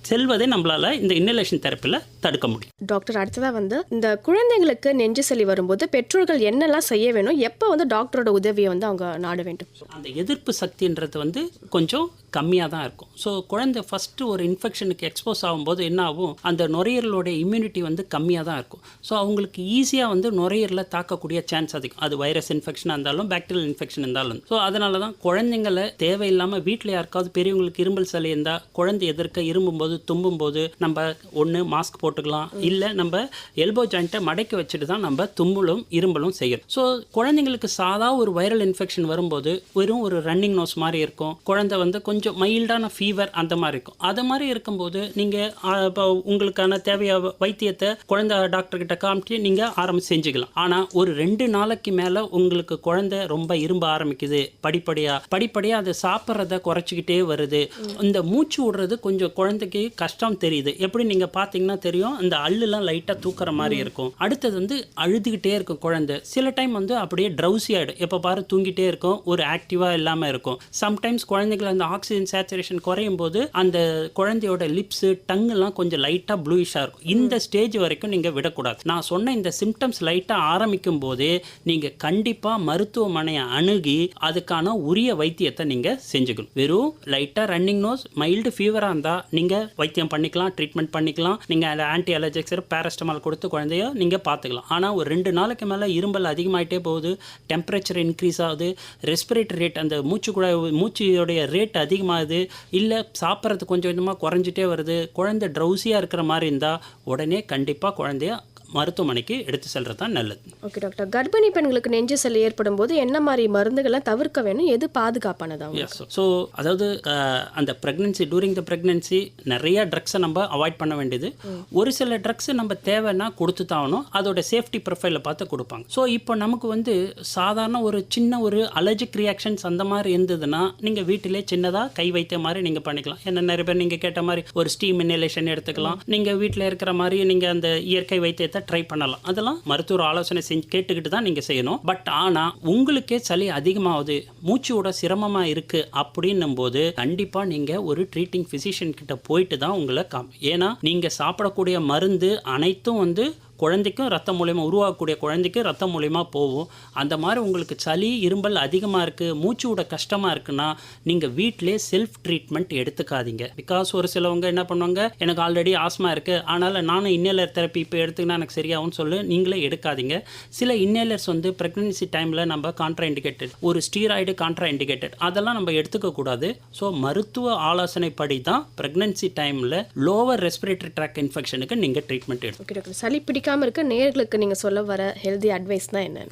செல்வதை நம்மளால இந்த இன்னலேஷன் தெரப்பியில் தடுக்க முடியும். டாக்டர், அடுத்ததாக வந்து இந்த குழந்தைங்களுக்கு நெஞ்சு சளி வரும்போது பெற்றோர்கள் என்னெல்லாம் செய்ய வேணும், எப்போ வந்து டாக்டரோட உதவியை வந்து அவங்க நாட வேண்டும்? அந்த எதிர்ப்பு சக்தின்றது வந்து கொஞ்சம் கம்மியாக தான் இருக்கும். ஸோ குழந்தை ஃபஸ்ட்டு ஒரு இன்ஃபெக்ஷனுக்கு எக்ஸ்போஸ் ஆகும்போது என்ன ஆகும், அந்த நுரையீரலோடைய இம்யூனிட்டி வந்து கம்மியாக தான் இருக்கும். ஸோ அவங்களுக்கு ஈஸியாக வந்து நுரையீரலை தாக்கக்கூடிய சான்ஸ் அதிகம், அது வைரஸ் இன்ஃபெக்ஷன் இருந்தாலும் பாக்டீரியல் இன்ஃபெக்ஷன் இருந்தாலும். ஸோ அதனால தான் குழந்தைங்களை தேவையில்லாமல் வீட்டில் யாருக்காவது பெரியவங்களுக்கு இரும்பல் சளி இருந்தால் குழந்தை எதிர்க்க இரும்பும்போது தும்பும்போது நம்ம ஒன்று மாஸ்க் போட்டுக்கலாம், இல்லை நம்ம எல்போ ஜாயிண்ட்டை மடக்கி வச்சுட்டு தான் நம்ம தும்பலும் இரும்பலும் செய்யணும். ஸோ குழந்தைங்களுக்கு சாதா ஒரு வைரல் இன்ஃபெக்ஷன் வரும்போது வெறும் ஒரு ரன்னிங் நோஸ் மாதிரி இருக்கும், குழந்தை வந்து கொஞ்சம் மைல்டான ஃபீவர் அந்த மாதிரி இருக்கும். அது மாதிரி இருக்கும்போது நீங்கள் இப்போ உங்களுக்கான தேவையான வைத்தியத்தை குழந்தை டாக்டர்கிட்ட காமிச்சு நீங்கள் ஆரம்பிச்சு செஞ்சுக்கலாம். ஆனால் ஒரு 2 நாளைக்கு மேலே உங்களுக்கு குழந்தை ரொம்ப இரும்ப ஆரம்பிக்குது, படிப்படியாக அதை சாப்பிட்றத குறைச்சிக்கிட்டே வருது, இந்த மூச்சு விடுறது கொஞ்சம் குழந்தைக்கு கஷ்டம் தெரியுது. எப்படி நீங்கள் பார்த்தீங்கன்னா தெரியும், தெரியும், அந்த அள்ளுலாம் லைட்டாக தூக்குற மாதிரி இருக்கும். அடுத்தது வந்து அழுதுகிட்டே இருக்கும் குழந்தை. சில டைம் வந்து அப்படியே ட்ரௌசி ஆகிடும், எப்போ பாரு தூங்கிட்டே இருக்கும், ஒரு ஆக்டிவாக இல்லாமல் இருக்கும். சம்டைம்ஸ் குழந்தைகள் அந்த ஆக்சிஜன் சேச்சுரேஷன் குறையும் போது அந்த குழந்தையோட லிப்ஸு டங்குலாம் கொஞ்சம் லைட்டாக ப்ளூயிஷாக இருக்கும். இந்த ஸ்டேஜ் வரைக்கும் நீங்கள் விடக்கூடாது. நான் சொன்ன இந்த சிம்டம்ஸ் லைட்டாக ஆரம்பிக்கும் போதே நீங்கள் கண்டிப்பாக மருத்துவமனையை அணுகி அதுக்கான உரிய வைத்தியத்தை நீங்கள் செஞ்சுக்கணும். வெறும் லைட்டாக ரன்னிங் நோஸ், மைல்டு ஃபீவராக இருந்தால் நீங்கள் வைத்தியம் பண்ணிக்கலாம், ட்ரீட்மெண்ட் பண்ணிக்கலாம். நீங்கள் ஆன்டி அலர்ஜிக் சிரப், பேரஸ்டமால் கொடுத்து குழந்தைய நீங்கள் பார்த்துக்கலாம். ஆனால் ஒரு 2 நாளைக்கு மேலே இரும்பல் அதிகமாகிட்டே போகுது, டெம்பரேச்சர் இன்க்ரீஸ் ஆகுது, ரெஸ்பிரேட்டரி ரேட், அந்த மூச்சுடைய ரேட் அதிகமாகுது, இல்லை சாப்பிட்றது கொஞ்சம் கொஞ்சமாக குறைஞ்சிட்டே வருது, குழந்தை ட்ரௌசியாக இருக்கிற மாதிரி இருந்தால் உடனே கண்டிப்பாக குழந்தைய மருத்துவமனைக்கு எடுத்து செல்றது தான் நல்லது. ஓகே டாக்டர், கர்ப்பிணி பெண்களுக்கு நெஞ்சு சளி ஏற்படும் போது என்ன மாதிரி மருந்துகளை தவிர்க்க வேணும், எது பாதுகாப்பானதா? ஸோ அதாவது அந்த ப்ரெக்னன்சி, டூரிங் த ப்ரெக்னன்சி நிறைய ட்ரக்ஸை நம்ம அவாய்ட் பண்ண வேண்டியது. ஒரு சில ட்ரக்ஸை நம்ம தேவைன்னா கொடுத்து தாகணும், அதோட சேஃப்டி ப்ரொஃபைலை பார்த்து கொடுப்பாங்க. ஸோ இப்போ நமக்கு வந்து சாதாரண ஒரு சின்ன ஒரு அலர்ஜிக் ரியாக்ஷன்ஸ் அந்த மாதிரி இருந்ததுன்னா நீங்கள் வீட்டிலே சின்னதாக கை வைத்த மாதிரி நீங்கள் பண்ணிக்கலாம். ஏன்னா நிறைய பேர் நீங்கள் கேட்ட மாதிரி ஒரு ஸ்டீம் இன்ஹலேஷன் எடுத்துக்கலாம். நீங்கள் வீட்டில் இருக்கிற மாதிரி நீங்கள் அந்த இயற்கை வைத்தியத்தை ட்ரை பண்ணலாம். அதெல்லாம் மருத்துவர் ஆலோசனை செஞ்சு கேட்டுக்கிட்டு தான் நீங்கள் செய்யணும். பட் ஆனால் உங்களுக்கே சளி அதிகமாகுது, மூச்சோட சிரமமாக இருக்குது அப்படின்னும் போது கண்டிப்பாக நீங்கள் ஒரு ட்ரீட்டிங் ஃபிசிஷியன் கிட்ட போயிட்டு தான் உங்களை ஏன்னா நீங்கள் சாப்பிடக்கூடிய மருந்து அனைத்தும் வந்து குழந்தைக்கும் ரத்தம் மூலயமா உருவாகக்கூடிய குழந்தைக்கும் ரத்தம் மூலயமா போகும். அந்த மாதிரி உங்களுக்கு சளி இரும்பல் அதிகமாக இருக்குது, மூச்சு விட கஷ்டமாக இருக்குன்னா நீங்கள் வீட்டிலே செல்ஃப் ட்ரீட்மெண்ட் எடுத்துக்காதீங்க. பிகாஸ் ஒரு சிலவங்க என்ன பண்ணுவாங்க, எனக்கு ஆல்ரெடி ஆஸ்மா இருக்குது, அதனால் நானும் இன்னேலர் தெரப்பி இப்போ எடுத்துக்கினா எனக்கு சரியாகும்னு சொல்லி நீங்களே எடுக்காதீங்க. சில இன்னேலர்ஸ் வந்து ப்ரெக்னன்சி டைமில் நம்ம கான்ட்ரா இண்டிகேட்டட், ஒரு ஸ்டீராய்டு கான்ட்ரா இண்டிகேட்டட், அதெல்லாம் நம்ம எடுத்துக்கக்கூடாது. ஸோ மருத்துவ ஆலோசனைப்படி தான் ப்ரெக்னன்சி டைமில் லோவர் ரெஸ்பிரேட்டரி ட்ராக் இன்ஃபெக்ஷனுக்கு நீங்கள் ட்ரீட்மெண்ட் எடுத்து. சளி பிடிக்காம இருக்க நேயர்களுக்கு நீங்க சொல்ல வர ஹெல்தி அட்வைஸ் தான் என்ன?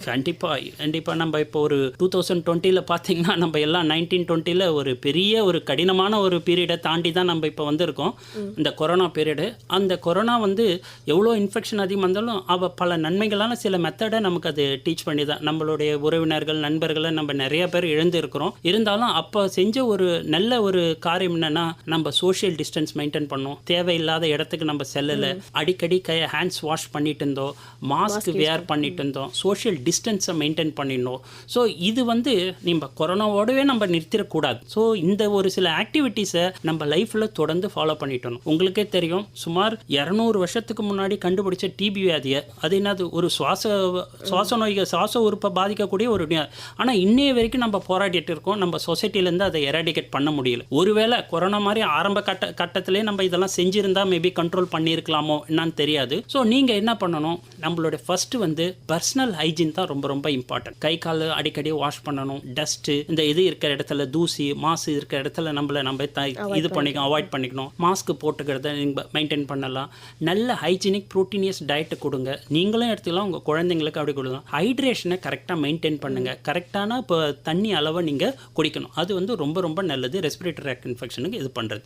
கண்டிப்பா நம்ம இப்போ ஒரு 2020 பார்த்தீங்கன்னா நம்ம எல்லாம் 1920 ஒரு பெரிய ஒரு கடினமான ஒரு பீரியடை தாண்டி தான் நம்ம இப்போ வந்திருக்கோம். இந்த கொரோனா பீரியடு, அந்த கொரோனா வந்து எவ்வளோ இன்ஃபெக்ஷன் அதிகமாக இருந்தாலும் பல நன்மைகளான சில மெத்தடை நமக்கு அது டீச் பண்ணி தான் நம்மளுடைய உறவினர்கள் நண்பர்களை நம்ம நிறைய பேர் இழந்திருக்கிறோம். இருந்தாலும் அப்போ செஞ்ச ஒரு நல்ல ஒரு காரியம் என்னன்னா, நம்ம சோஷியல் டிஸ்டன்ஸ் மெயின்டைன் பண்ணோம், தேவையில்லாத இடத்துக்கு நம்ம செல்லலை, அடிக்கடி ஹேண்ட்ஸ் வாஷ் பண்ணிட்டு இருந்தோம், மாஸ்க் வேர் பண்ணிட்டு இருந்தோம், சோஷியல் டிஸ்டன்ஸை மெயின்டைன் பண்ணிடணும். ஸோ இது வந்து நம்ம கொரோனாவோடவே நம்ம நிறுத்திடக்கூடாது. ஸோ இந்த ஒரு சில ஆக்டிவிட்டீஸை நம்ம லைஃப்பில் தொடர்ந்து ஃபாலோ பண்ணிட்டோம். உங்களுக்கே தெரியும், சுமார் 200 வருஷத்துக்கு முன்னாடி கண்டுபிடிச்ச டிபி வியாதியை, அது என்னது ஒரு சுவாச நோய்கள், சுவாச உறுப்பை பாதிக்கக்கூடிய ஒரு நோய். ஆனால் இன்னைய வரைக்கும் நம்ம போராடிட்டு இருக்கோம், நம்ம சொசைட்டிலேருந்து அதை எராடிகேட் பண்ண முடியல. ஒருவேளை கொரோனா மாதிரி ஆரம்ப கட்டத்திலே நம்ம இதெல்லாம் செஞ்சிருந்தா மேபி கண்ட்ரோல் பண்ணியிருக்கலாமோ என்னன்னு தெரியாது. ஸோ நீங்கள் என்ன பண்ணணும், நம்மளோட ஃபர்ஸ்ட் வந்து பர்சனல் ஹைஜீன் தான் ரொம்ப ரொம்ப இம்பார்ட்டன்ட். கை கால் அடிக்கடி வாஷ் பண்ணணும், டஸ்ட்டு இந்த இது இருக்கிற இடத்துல, தூசி மாசு இருக்கிற இடத்துல நம்ம இது பண்ணிக்கணும், அவாய்ட் பண்ணிக்கணும். மாஸ்க் போட்டுக்கிறத நீங்கள் மெயின்டைன் பண்ணலாம். நல்ல ஹைஜீனிக் ப்ரோட்டீனியஸ் டயட்டு கொடுங்க, நீங்களும் எடுத்துக்கலாம், உங்கள் குழந்தைங்களுக்கு அப்படி கொடுங்க. ஹைட்ரேஷனை கரெக்டாக மெயின்டைன் பண்ணுங்க, கரெக்டான இப்போ தண்ணி அளவை நீங்கள் குடிக்கணும், அது வந்து ரொம்ப ரொம்ப நல்லது ரெஸ்பிரேட்டரி ட்ராக் இன்ஃபெக்ஷனுக்கு இது பண்ணுறது.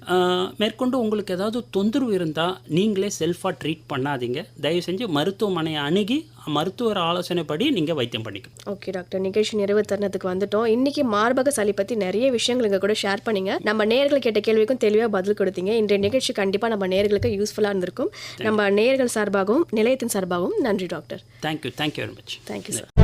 மேற்கொண்டு உங்களுக்கு ஏதாவது தொந்தரவு இருந்தால் நீங்களே செல்ஃபாக ட்ரீட் பண்ணாதீங்க. தயவு செஞ்சு மருத்துவமனையை அணுகி மருத்துவர் ஆலோசனைப்படி நீங்கள் வைத்தியம் பண்ணிக்கணும். ஓகே டாக்டர், நிகழ்ச்சி நிறைவு தருணத்துக்கு வந்துட்டோம். இன்னைக்கு மார்பக சளி பற்றி நிறைய விஷயங்கள் எங்க கூட ஷேர் பண்ணீங்க. நம்ம நேயர்கள் கேட்ட கேள்விக்கும் தெளிவாக பதில் கொடுத்தீங்க. இன்றைய நிகழ்ச்சி கண்டிப்பாக நம்ம நேயர்களுக்கு யூஸ்ஃபுல்லாக இருந்திருக்கும். நம்ம நேயர்கள் சார்பாகவும் நிலையத்தின் சார்பாகவும் நன்றி doctor. Thank you very much. Thank you sir.